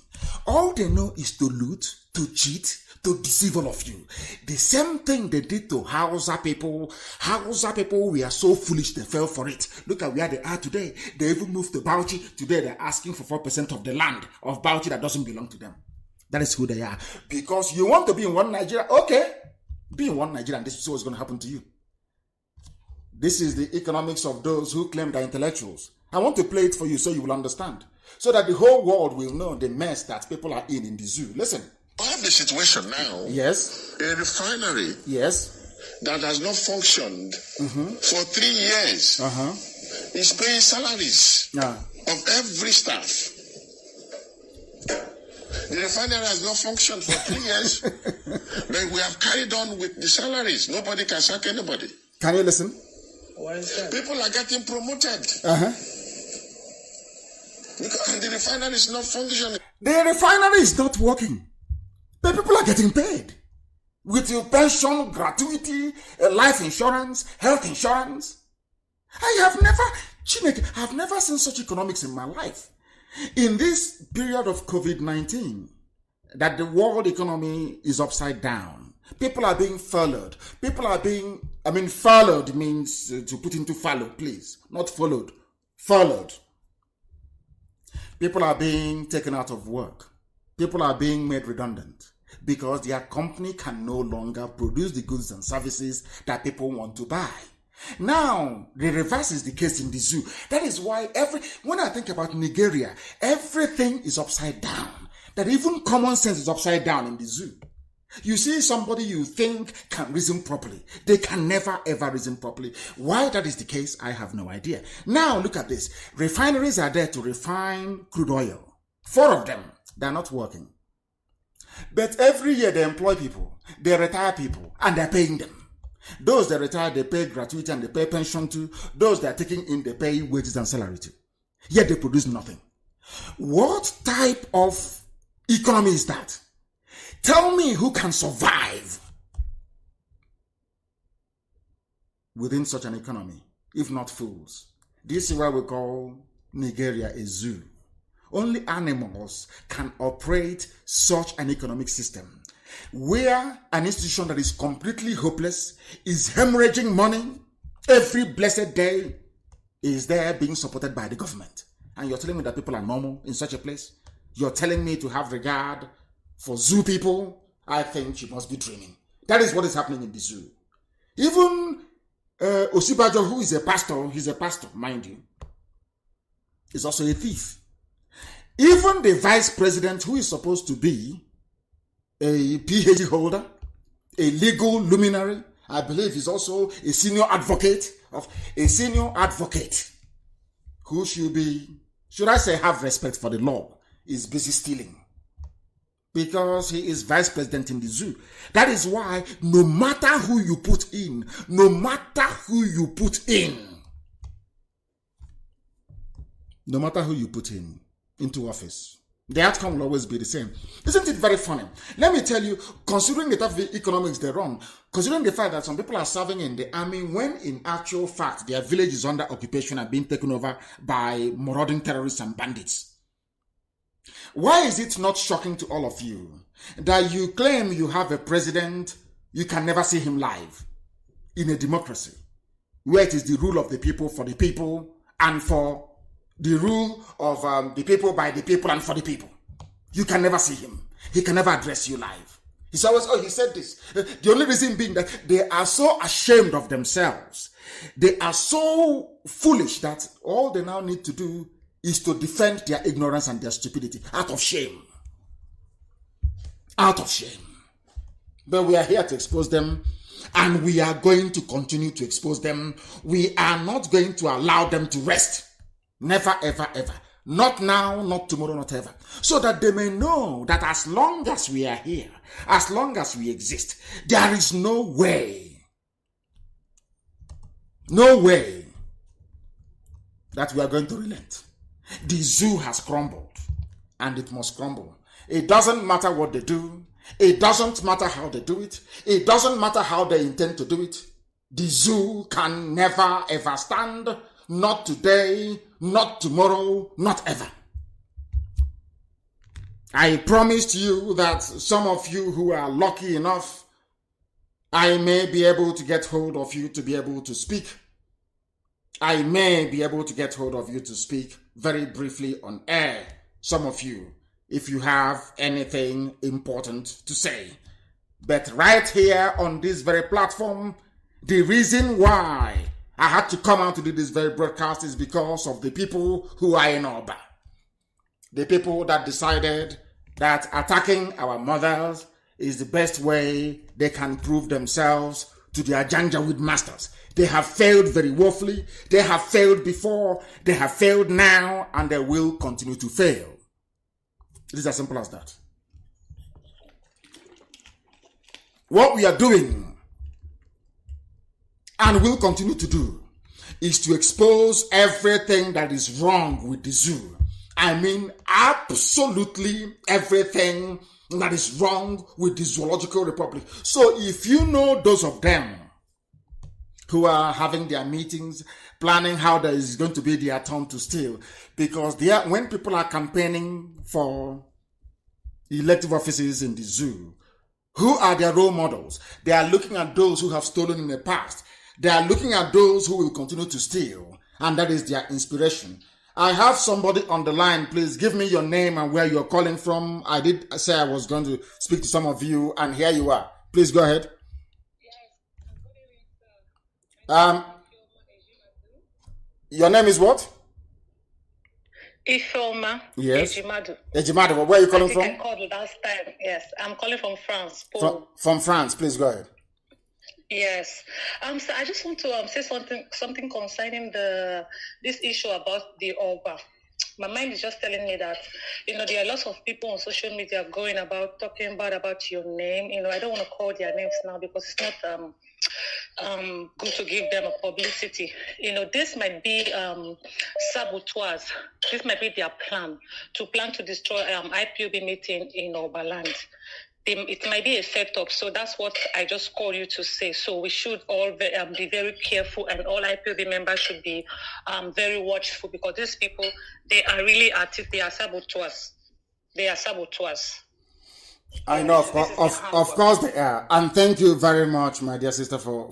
Speaker 1: All they know is to loot, to cheat, to deceive all of you. The same thing they did to Hausa people. Hausa people were so foolish they fell for it. Look at where they are today. They even moved to Bauchi. Today they're asking for 4% of the land of Bauchi that doesn't belong to them. That is who they are. Because you want to be in one Nigeria, okay. Be in one Nigeria and this is what's going to happen to you. This is the economics of those who claim they're intellectuals. I want to play it for you so you will understand. So that the whole world will know the mess that people are in the zoo. Listen.
Speaker 4: I have the situation now.
Speaker 1: Yes.
Speaker 4: A refinery.
Speaker 1: Yes.
Speaker 4: That has not functioned for 3 years. Is paying salaries of every staff. The refinery has not functioned for 3 years. But we have carried on with the salaries. Nobody can sack anybody.
Speaker 1: Can you listen?
Speaker 4: Why is that? People are getting promoted. And the refinery is not functioning.
Speaker 1: The refinery is not working. But people are getting paid. With your pension, gratuity, life insurance, health insurance. I've never seen such economics in my life. In this period of COVID-19, that the world economy is upside down. People are being furloughed. Furloughed means to put into fallow, please. Not followed. Furloughed. People are being taken out of work. People are being made redundant because their company can no longer produce the goods and services that people want to buy. Now, the reverse is the case in the zoo. That is why when I think about Nigeria, everything is upside down. That even common sense is upside down in the zoo. You see somebody you think can reason properly. They can never ever reason properly. Why that is the case, I have no idea. Now look at this. Refineries are there to refine crude oil. 4 of them, they're not working. But every year they employ people, they retire people, and they're paying them. Those that retire, they pay gratuity and they pay pension to. Those that are taking in, they pay wages and salary to. Yet they produce nothing. What type of economy is that? Tell me who can survive within such an economy, if not fools. This is why we call Nigeria a zoo. Only animals can operate such an economic system, where an institution that is completely hopeless is hemorrhaging money every blessed day, is there being supported by the government. And you're telling me that people are normal in such a place? You're telling me to have regard for zoo people? I think you must be dreaming. That is what is happening in the zoo. Even Osibajo, who is a pastor, he's a pastor, mind you, is also a thief. Even the vice president, who is supposed to be a PhD holder, a legal luminary, I believe is also a senior advocate, who should I say have respect for the law, is busy stealing. Because he is vice president in the zoo. That is why no matter who you put in into office, the outcome will always be the same. Isn't it very funny? Let me tell you, considering the type of economics they run, considering the fact that some people are serving in the army when in actual fact their village is under occupation and being taken over by marauding terrorists and bandits. Why is it not shocking to all of you that you claim you have a president, you can never see him live in a democracy, where it is the rule of the people for the people and for the rule of the people by the people and for the people? You can never see him. He can never address you live. He's always, he said this. The only reason being that they are so ashamed of themselves. They are so foolish that all they now need to do is to defend their ignorance and their stupidity out of shame. Out of shame. But we are here to expose them, and we are going to continue to expose them. We are not going to allow them to rest. Never, ever, ever. Not now, not tomorrow, not ever. So that they may know that as long as we are here, as long as we exist, there is no way that we are going to relent. The zoo has crumbled, and it must crumble. It doesn't matter what they do. It doesn't matter how they do it. It doesn't matter how they intend to do it. The zoo can never ever stand. Not today, not tomorrow, not ever. I promised you that some of you who are lucky enough, I may be able to get hold of you to be able to speak. I may be able to get hold of you to speak very briefly on air. Some of you, if you have anything important to say. But right here on this very platform, the reason why I had to come out to do this very broadcast is because of the people who are in Oba. The people that decided that attacking our mothers is the best way they can prove themselves to their Janjaweed masters. They have failed very woefully. They have failed before. They have failed now, and they will continue to fail. It is as simple as that. What we are doing and will continue to do is to expose everything that is wrong with the zoo. I mean, absolutely everything that is wrong with the Zoological Republic. So if you know those of them who are having their meetings, planning how there is going to be their turn to steal, because when people are campaigning for elective offices in the zoo, who are their role models? They are looking at those who have stolen in the past. They are looking at those who will continue to steal, and that is their inspiration. I have somebody on the line. Please give me your name and where you're calling from. I did say I was going to speak to some of you, and here you are. Please go ahead. Your name is what?
Speaker 5: Ifeoma.
Speaker 1: Yes.
Speaker 5: Ejimadu.
Speaker 1: Ejimadu. Where are you calling from?
Speaker 5: I called last time. Yes, I'm calling from France.
Speaker 1: From France. Please go ahead.
Speaker 5: Yes. So I just want to say something concerning this issue about the Oba. My mind is just telling me that, there are lots of people on social media talking bad about your name. I don't want to call their names now because it's not good to give them a publicity. This might be saboteurs. This might be their plan to destroy IPOB meeting in Oberland. It might be a setup, so that's what I just called you to say. So we should all be very careful, and all IPOB members should be very watchful, because these people, they are really active. They are saboteurs.
Speaker 1: I know, of course they are. And thank you very much, my dear sister, for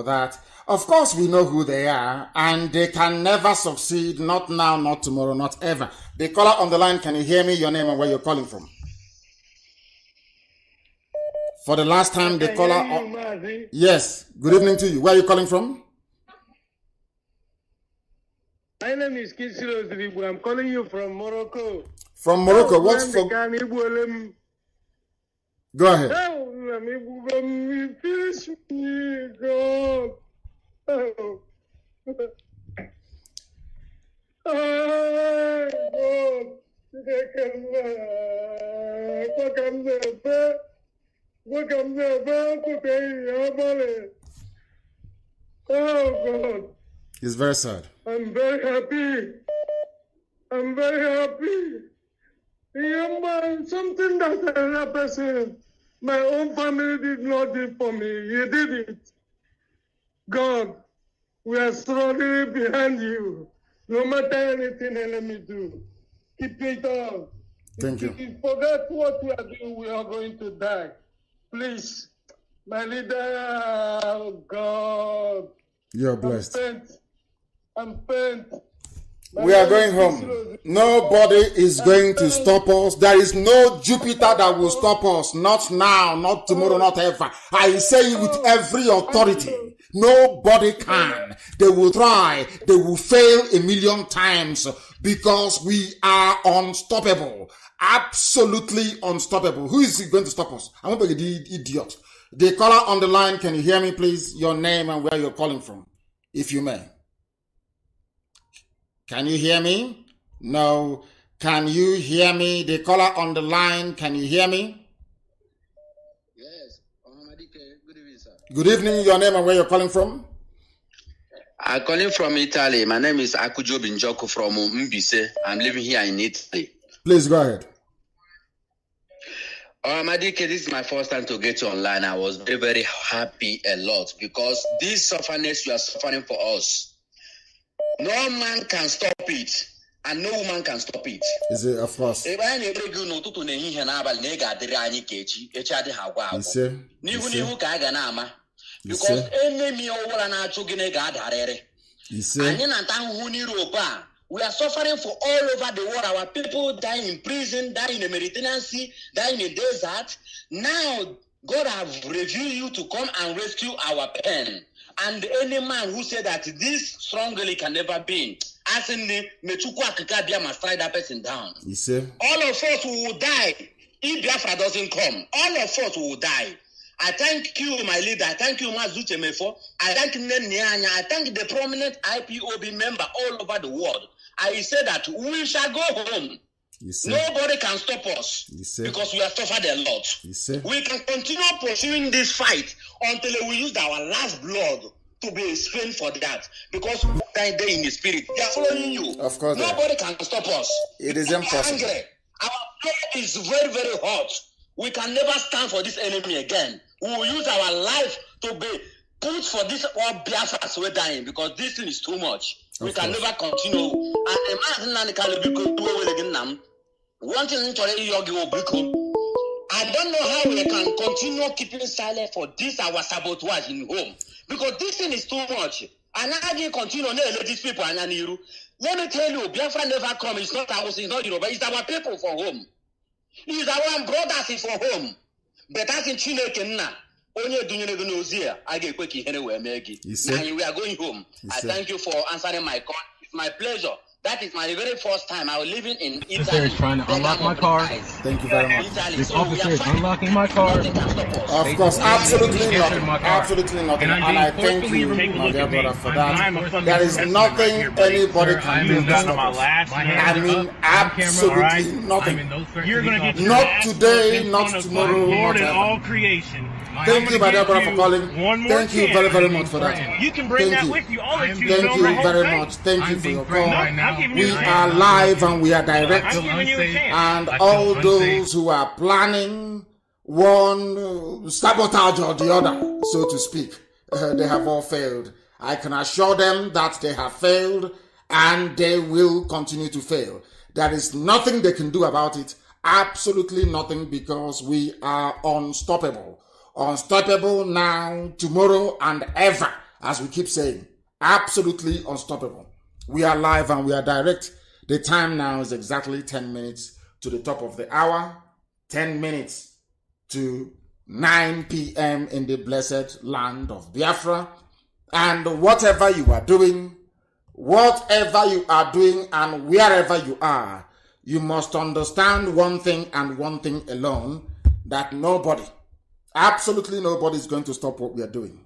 Speaker 1: that. Of course we know who they are, and they can never succeed, not now, not tomorrow, not ever. The caller on the line, can you hear me? Your name and where you're calling from? For the last time, the caller... Yes, good evening to you. Where are you calling from?
Speaker 6: My name is Kisilo Ziribu. I'm calling you from Morocco.
Speaker 1: From Morocco, what's for... Go ahead.
Speaker 6: Oh God.
Speaker 1: It's very sad.
Speaker 6: I'm very happy. Something that another person, my own family did not do for me. You did it. God, we are struggling behind you. No matter anything they let me do. Keep it on.
Speaker 1: Thank you.
Speaker 6: If you forget what we are doing, we are going to die. Please, my leader, oh God.
Speaker 1: You're blessed.
Speaker 6: I'm spent.
Speaker 1: We are going home. Nobody is going to stop us. There is no Jupiter that will stop us. Not now, not tomorrow, not ever. I say it with every authority. Nobody can. They will try. They will fail a million times because we are unstoppable. Absolutely unstoppable. Who is going to stop us? I'm not the idiot. The caller on the line, can you hear me, please? Your name and where you're calling from, if you may. Can you hear me? No. Can you hear me? The caller on the line, can you hear me?
Speaker 7: Yes. Good evening, sir.
Speaker 1: Good evening. Your name and where you're calling from?
Speaker 7: I'm calling from Italy. My name is Akujo Binjoko from Mbise. I'm living here in Italy.
Speaker 1: Please go ahead.
Speaker 7: Madike, this is my first time to get you online. I was very, very happy a lot because this suffering you are suffering for us. No man can stop it, and no woman can stop it.
Speaker 1: Is it, of course?
Speaker 7: Because enemy we are suffering for all over the world. Our people dying in prison, dying in the Mediterranean Sea, dying in the desert. Now, God have revealed you to come and rescue our pen. And any man who said that this strongly can never be, as in the Mechuku must strike that person down. All of us will die if Biafra doesn't come. All of us will die. I thank you, my leader. I thank you, Mazuche Mefo. I thank Nenyanya. I thank the prominent IPOB member all over the world. I say that we shall go home. Nobody can stop us because we have suffered a lot. We can continue pursuing this fight until we use our last blood to be spent for that. Because we die there in the spirit. They are following you.
Speaker 1: Of course.
Speaker 7: Nobody can stop us.
Speaker 1: It is impossible.
Speaker 7: Our blood is very, very hot. We can never stand for this enemy again. We will use our life to be put for this all Biafras we're dying because this thing is too much. We can never continue. And imagine I don't know how we can continue keeping silent for this our sabotage in home because this thing is too much. And how do you continue to let these people? Let me tell you, Biafra never come. It's not ours, it's not Yoruba. It's our people for home. It's our brothers for home. But as in Chineke now, only doing it I get quick anywhere, Maggie. And we are going home. I thank you for answering my call. It's my pleasure. That is my very first time. I was living in Italy.
Speaker 3: Officer is trying to unlock my car.
Speaker 1: Thank you very much.
Speaker 3: This officer is unlocking my car.
Speaker 1: Of course, absolutely nothing. Absolutely nothing. And I thank you, my dear brother, for that. There is nothing anybody can do to stop us. I mean, absolutely nothing. Not today, not tomorrow,
Speaker 8: Lord in all
Speaker 1: not
Speaker 8: creation.
Speaker 1: Thank you, my dear brother, for calling. Thank you very, very much for that.
Speaker 8: You can bring that with you. I'll let you know.
Speaker 1: Thank you very much. Thank you for your call. We are live and we are direct. And all those who are planning one sabotage or the other, so to speak, they have all failed. I can assure them that they have failed and they will continue to fail. There is nothing they can do about it. Absolutely nothing, because we are unstoppable. Unstoppable now, tomorrow, and ever, as we keep saying. Absolutely unstoppable. We are live and we are direct. The time now is exactly 10 minutes to the top of the hour. 10 minutes to 9 p.m. in the blessed land of Biafra. And whatever you are doing and wherever you are, you must understand one thing and one thing alone, that nobody, absolutely nobody is going to stop what we are doing.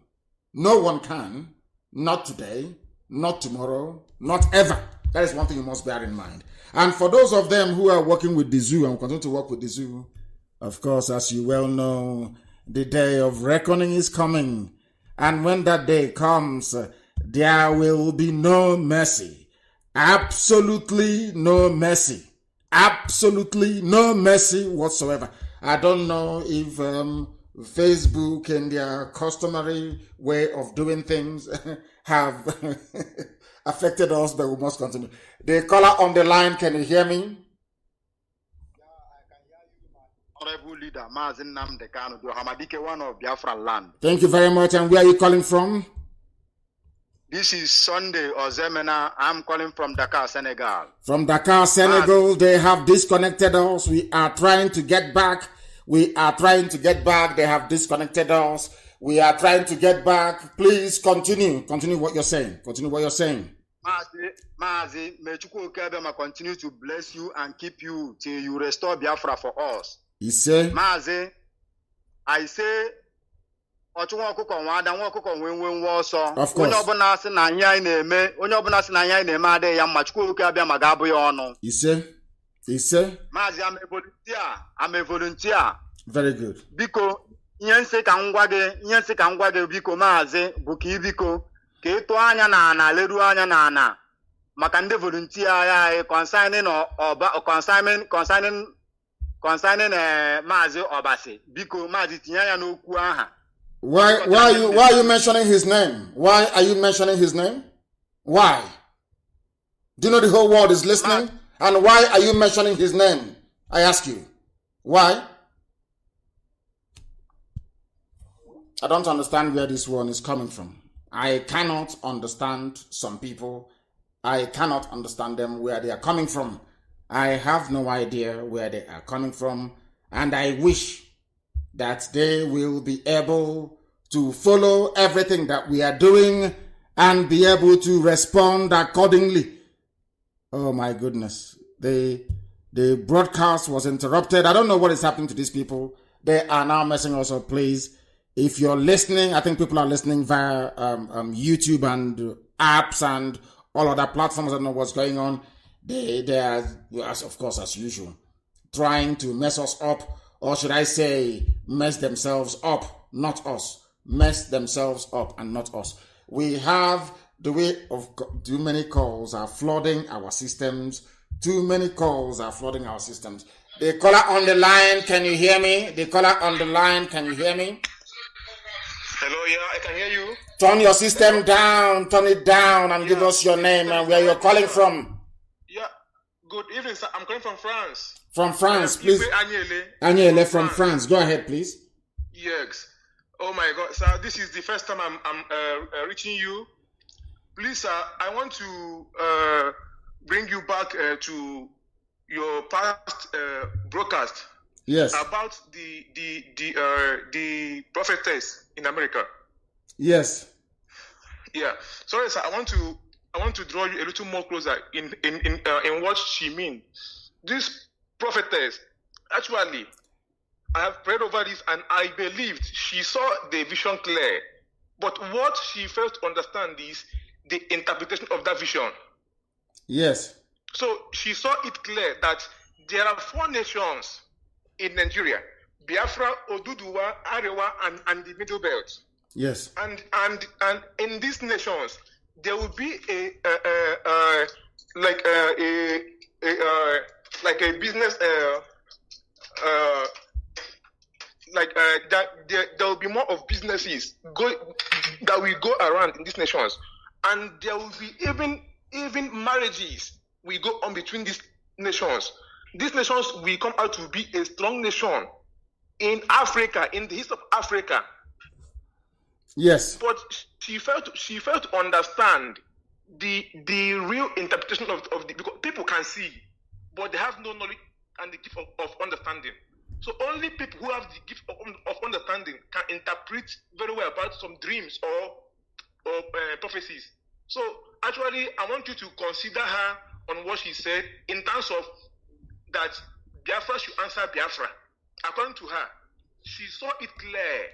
Speaker 1: No one can. Not today, not tomorrow, not ever. That is one thing you must bear in mind. And for those of them who are working with the zoo and continue to work with the zoo, of course, as you well know, the day of reckoning is coming. And when that day comes, there will be no mercy. Absolutely no mercy. Absolutely no mercy whatsoever. I don't know if Facebook and their customary way of doing things have affected us, but we must continue. The caller on the line, can you hear me?
Speaker 9: Yeah, I can hear you, my honorable leader, NNAMDI, KANU, one of Biafra land.
Speaker 1: Thank you very much. And where are you calling from?
Speaker 9: This is Sunday Ozemena. I'm calling from Dakar, Senegal.
Speaker 1: From Dakar, Senegal, they have disconnected us. We are trying to get back. They have disconnected us. We are trying to get back. Please continue. Continue what you're saying.
Speaker 9: Mazi, may Chukwu Okebema continue to bless you and keep you till you restore Biafra for us.
Speaker 1: He said,
Speaker 9: Mazi, I say, of course. He said, Mazi, I'm a volunteer.
Speaker 1: Very good.
Speaker 9: Biko, Yense Kangwage, Biko Mazi, Buki Biko, ka eto anya na ana leru anya na ana maka ndị volunteer ya concerning Maazị Obasi biko Maazị tinye ya n'okwu aha.
Speaker 1: Why are you mentioning his name? Why are you mentioning his name? Why? Do you know the whole world is listening? And why are you mentioning his name? I ask you. Why? I don't understand where this one is coming from. I cannot understand some people. I cannot understand them where they are coming from. I have no idea where they are coming from. And I wish that they will be able to follow everything that we are doing and be able to respond accordingly. Oh my goodness. The broadcast was interrupted. I don't know what is happening to these people. They are now messing us up. Please, if you're listening, I think people are listening via YouTube and apps and all other platforms. I don't know what's going on. They are, of course, as usual, trying to mess us up. Or should I say, mess themselves up, not us. Mess themselves up and not us. We have the way of too many calls are flooding our systems. Too many calls are flooding our systems. The caller on the line, can you hear me? The caller on the line, can you hear me?
Speaker 10: Hello, yeah, I can hear you.
Speaker 1: Turn your system down, turn it down, and give us your name and where you're calling from.
Speaker 10: Yeah, good evening, sir. I'm calling from France.
Speaker 1: From France, please. Agnele from France. Go ahead, please.
Speaker 10: Yes. Oh my God, sir, this is the first time I'm reaching you. Please, sir, I want to bring you back to your past broadcast.
Speaker 1: Yes.
Speaker 10: About the prophetess in America.
Speaker 1: Yes.
Speaker 10: Yeah. Sorry, sir. I want to draw you a little more closer in what she means. This prophetess, actually, I have prayed over this and I believed she saw the vision clear. But what she failed to understand is the interpretation of that vision.
Speaker 1: Yes.
Speaker 10: So she saw it clear that there are 4 nations in Nigeria: Biafra, Oduduwa, Arewa, and the Middle Belt.
Speaker 1: Yes.
Speaker 10: And in these nations, there will be a business there will be more of businesses that will go around in these nations, and there will be even marriages will go on between these nations. These nations will come out to be a strong nation in Africa, in the east of Africa.
Speaker 1: Yes.
Speaker 10: But she failed to understand the real interpretation of the, because people can see, but they have no knowledge and the gift of understanding. So only people who have the gift of understanding can interpret very well about some dreams or prophecies. So actually, I want you to consider her on what she said in terms of that Biafra should answer Biafra. According to her, she saw it clear,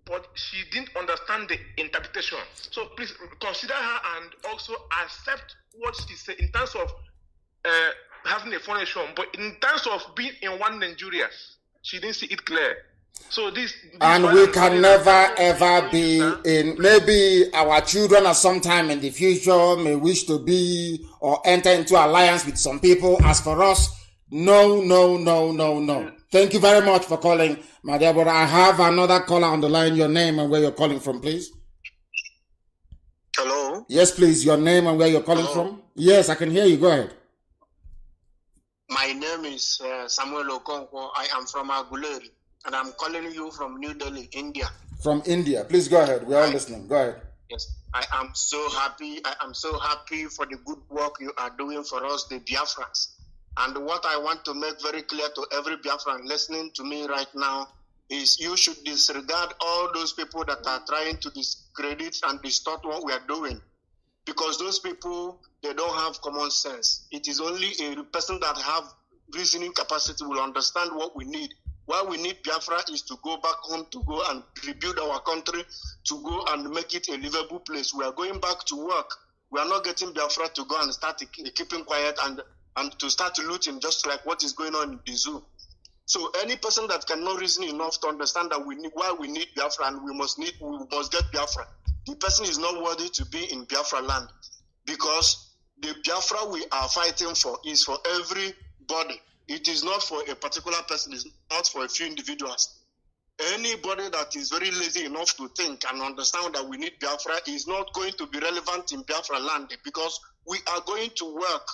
Speaker 10: but she didn't understand the interpretation. So please consider her and also accept what she said in terms of having a foundation, but in terms of being in one Nigeria, she didn't see it clear. So this
Speaker 1: and we can never ever be in. Maybe our children at some time in the future may wish to be or enter into alliance with some people. As for us, no. Thank you very much for calling, my dear brother. I have another caller on the line. Your name and where you're calling from, please.
Speaker 7: Hello.
Speaker 1: Yes, please. Your name and where you're calling from. Yes, I can hear you. Go ahead.
Speaker 7: My name is Samuel Okonkwo. I am from Aguleri, and I'm calling you from New Delhi, India.
Speaker 1: From India. Please go ahead. We're all listening. Go ahead.
Speaker 7: Yes. I am so happy. I am so happy for the good work you are doing for us, the Biafrans. And what I want to make very clear to every Biafran listening to me right now is you should disregard all those people that are trying to discredit and distort what we are doing. Because those people, they don't have common sense. It is only a person that have reasoning capacity will understand what we need. Why we need Biafra is to go back home, to go and rebuild our country, to go and make it a livable place. We are going back to work. We are not getting Biafra to go and start keeping quiet and to start looting, just like what is going on in the zoo. So any person that cannot reason enough to understand that why we need Biafra and we must get Biafra,
Speaker 4: the person is not worthy to be in Biafra land, because the Biafra we are fighting for is for everybody. It is not for a particular person. It's not for a few individuals. Anybody that is very lazy enough to think and understand that we need Biafra is not going to be relevant in Biafra land, because we are going to work.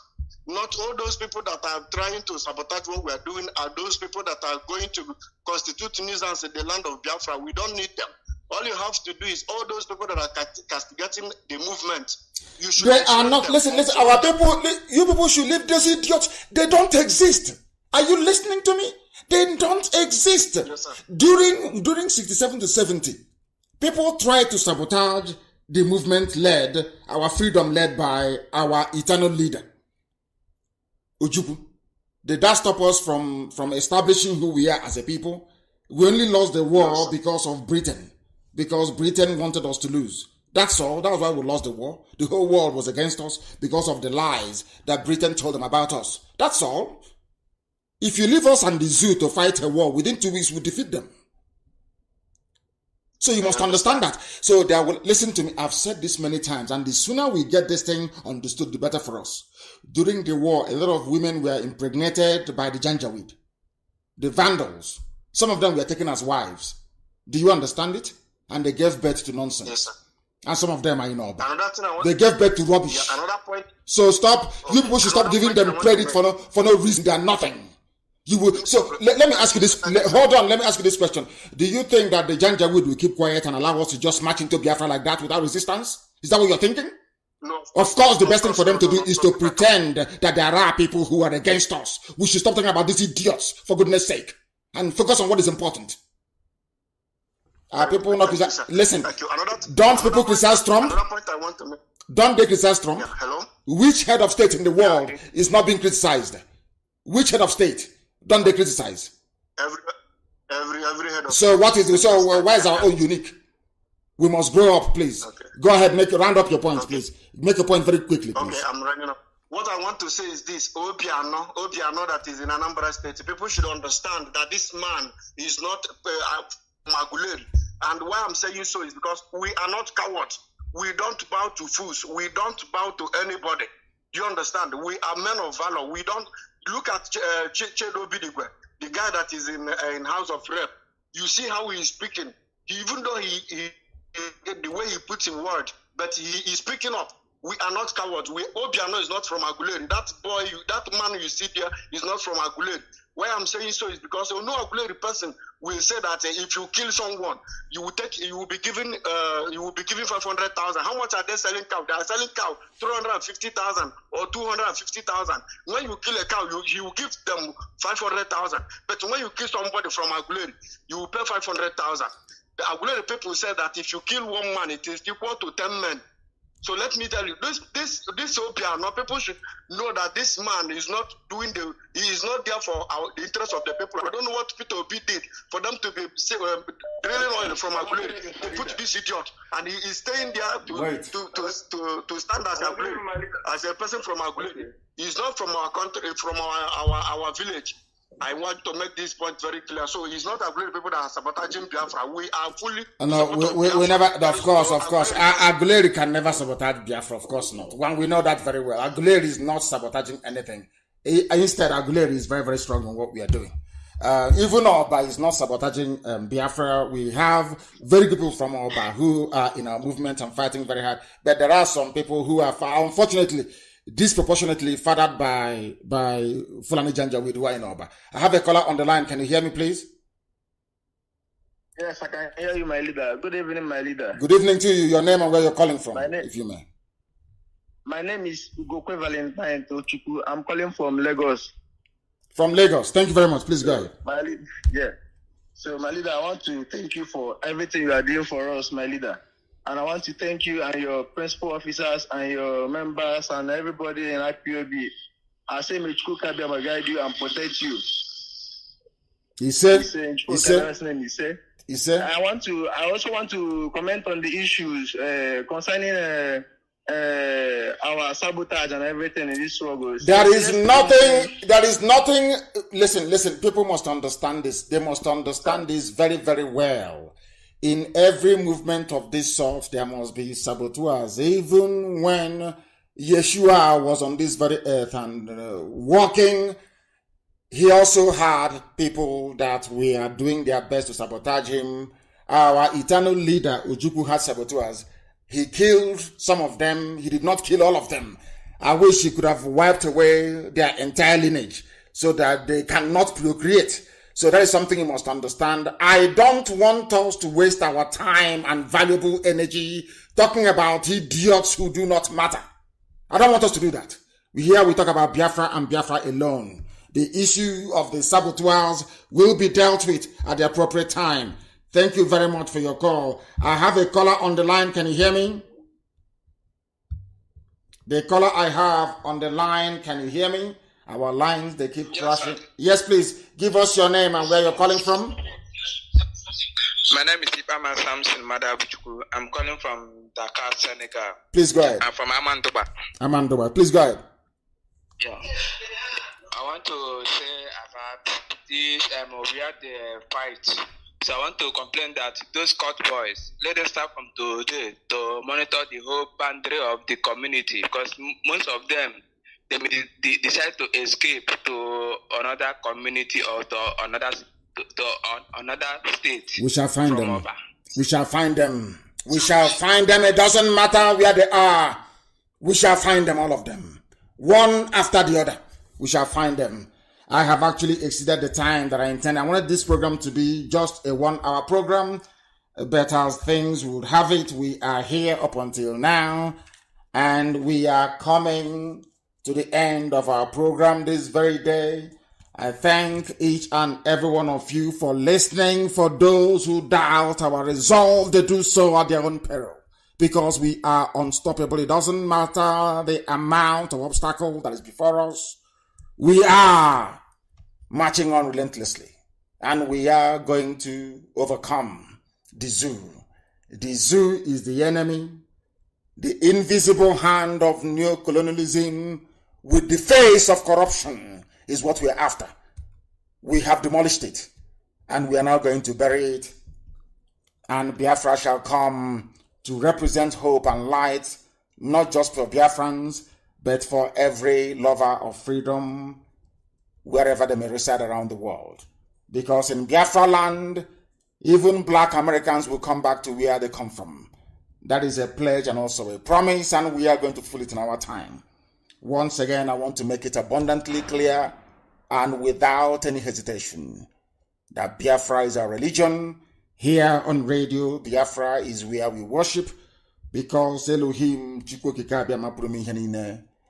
Speaker 4: Not all those people that are trying to sabotage what we are doing are those people that are going to constitute nuisance in the land of Biafra. We don't need them. All you have to do is all those people that are castigating the movement. You should.
Speaker 1: They are not. Listen. Our people, you people should leave those idiots. They don't exist. Are you listening to me? They don't exist.
Speaker 4: Yes, sir.
Speaker 1: During 67 to 70, people tried to sabotage the movement our freedom led by our eternal leader, Ojukwu. Did that stop us from establishing who we are as a people? We only lost the war because of Britain. Because Britain wanted us to lose. That's all. That was why we lost the war. The whole world was against us because of the lies that Britain told them about us. That's all. If you leave us and the zoo to fight a war, within 2 weeks we'll defeat them. So you must understand that. So they will listen to me. I've said this many times, and the sooner we get this thing understood, the better for us. During the war, a lot of women were impregnated by the Janjaweed, the Vandals. Some of them were taken as wives. Do you understand it? And they gave birth to nonsense.
Speaker 4: Yes, sir.
Speaker 1: And some of them are in Oba.
Speaker 4: They
Speaker 1: gave birth to rubbish.
Speaker 4: Yeah, another point.
Speaker 1: So stop. You people should stop giving them credit for no reason. They are nothing. You will. So let me ask you this. Hold on. Let me ask you this question. Do you think that the Janjaweed will keep quiet and allow us to just march into Biafra like that without resistance? Is that what you're thinking?
Speaker 4: No.
Speaker 1: Of course, the best thing for them to do is to pretend that there are people who are against us. We should stop talking about these idiots, for goodness sake, and focus on what is important. People not listen. Don't people criticize Trump?
Speaker 4: Another point I want to make.
Speaker 1: Don't they criticize Trump?
Speaker 4: Yeah, hello?
Speaker 1: Which head of state in the world is not being criticized? Which head of state don't they criticize?
Speaker 4: Every head of
Speaker 1: state. Why is our own unique? We must grow up, please. Okay. Go ahead, round up your points, please. Make a point very quickly, please.
Speaker 4: Okay, I'm running up. What I want to say is this: Obiano that is in Anambra State. People should understand that this man is not Maguleri. And why I'm saying so is because we are not cowards. We don't bow to fools. We don't bow to anybody. Do you understand? We are men of valor. We don't look at Chedo Bidigwe, the guy that is in House of Rep. You see how he is speaking. Even though he the way he puts in word, but he is speaking up. We are not cowards. Obiano is not from Aguleri. That man you see there is not from Aguleri. Why I'm saying so is because no Aguleri person will say that if you kill someone, you will be given 500,000. How much are they selling cow? They are selling cow 350,000 or 250,000. When you kill a cow, you give them 500,000. But when you kill somebody from Aguleri, you will pay 500,000. The Aguleri people say that if you kill one man, it is equal to 10 men. So let me tell you, this Obiano, people should know that this man is not he is not there for the interest of the people. I don't know what Peter Obi did for them to be drilling oil from Aguleri to put this idiot, and he is staying there to stand as a person from Aguleri. He's not from our country, from our village. I want to make this point very clear. So it's not Aguleri people that are sabotaging Biafra. We are fully.
Speaker 1: No, we never. Of course. Aguleri can never sabotage Biafra. Of course not. One, we know that very well. Aguleri is not sabotaging anything. Instead, Aguleri is very, very strong in what we are doing. Even Oba is not sabotaging Biafra. We have very good people from Oba who are in our movement and fighting very hard. But there are some people who are, unfortunately, disproportionately fathered by Fulani Janjaweed who are in Oba. I have a caller on the line. Can you hear me, please?
Speaker 11: Yes, I can hear you, my leader. Good evening, my leader.
Speaker 1: Good evening to you. Your name and where you're calling from, if you may.
Speaker 11: My name is Ugokwe Valentine Tochukwu. I'm calling from Lagos.
Speaker 1: From Lagos. Thank you very much. Please go ahead.
Speaker 11: So, my leader, I want to thank you for everything you are doing for us, my leader. And I want to thank you and your principal officers and your members and everybody in IPOB. I say, may Chukwu Kabiyama guide you and protect you.
Speaker 1: He said.
Speaker 11: I also want to comment on the issues concerning our sabotage and everything in this struggle.
Speaker 1: There is nothing. Listen, people must understand this. They must understand this very, very well. In every movement of this sort, there must be saboteurs. Even when Yeshua was on this very earth and walking, he also had people that were doing their best to sabotage him. Our eternal leader, Ojukwu, had saboteurs. He killed some of them. He did not kill all of them. I wish he could have wiped away their entire lineage so that they cannot procreate. So that is something you must understand. I don't want us to waste our time and valuable energy talking about idiots who do not matter. I don't want us to do that. Here we talk about Biafra and Biafra alone. The issue of the saboteurs will be dealt with at the appropriate time. Thank you very much for your call. I have a caller on the line. Can you hear me? The caller I have on the line, can you hear me? Our lines, they keep crashing. Yes, please. Give us your name and where you're calling from.
Speaker 12: My name is Ipama Samson Madabuchuku. I'm calling from Dakar, Senegal.
Speaker 1: Please go ahead.
Speaker 12: I'm from Amandoba.
Speaker 1: Amandoba. Please go ahead.
Speaker 12: Yeah. I want to say about this, we had the fight. So I want to complain that those court boys, let them start from today to monitor the whole boundary of the community, because most of them, they decide to escape to another community or to another state.
Speaker 1: We shall find them. We shall find them. We shall find them. It doesn't matter where they are. We shall find them, all of them. One after the other. We shall find them. I have actually exceeded the time that I intended. I wanted this program to be just a 1-hour program, but as things would have it, we are here up until now, and we are coming to the end of our program this very day. I thank each and every one of you for listening. For those who doubt our resolve, they do so at their own peril, because we are unstoppable. It doesn't matter the amount of obstacle that is before us. We are marching on relentlessly, and we are going to overcome the zoo. The zoo is the enemy, the invisible hand of neocolonialism with the face of corruption is what we are after. We have demolished it, and we are now going to bury it, and Biafra shall come to represent hope and light, not just for Biafrans, but for every lover of freedom, wherever they may reside around the world. Because in Biafra land, even black Americans will come back to where they come from. That is a pledge and also a promise, and we are going to fulfill it in our time. Once again, I want to make it abundantly clear and without any hesitation that Biafra is our religion. Here on radio, Biafra is where we worship, because Elohim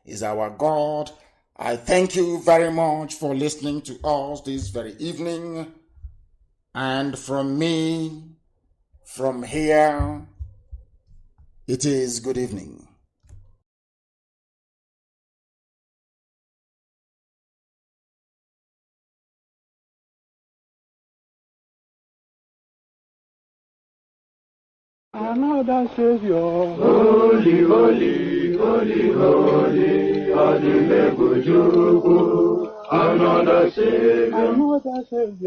Speaker 1: is our God. I thank you very much for listening to us this very evening. And from me, from here, it is good evening.
Speaker 6: Another Savior, holy, holy, holy, holy, another Savior,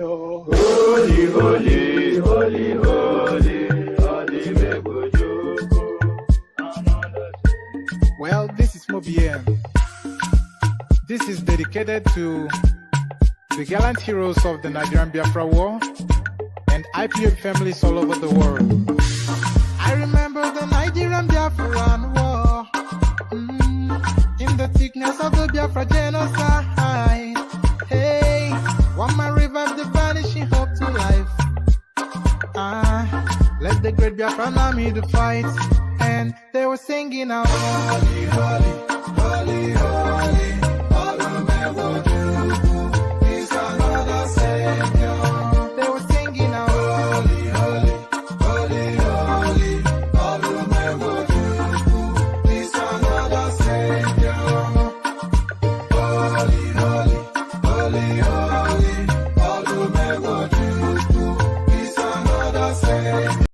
Speaker 6: holy, holy, holy, holy,
Speaker 13: Well, this is Mobien. This is dedicated to the gallant heroes of the Nigerian Biafra War and IPOB families all over the world. I remember the Nigerian Biafran War, in the thickness of the Biafra genocide. Hey, one man revived the vanishing hope to life. Let the great Biafran army to fight, and they were singing out, holy, holy, holy, holy.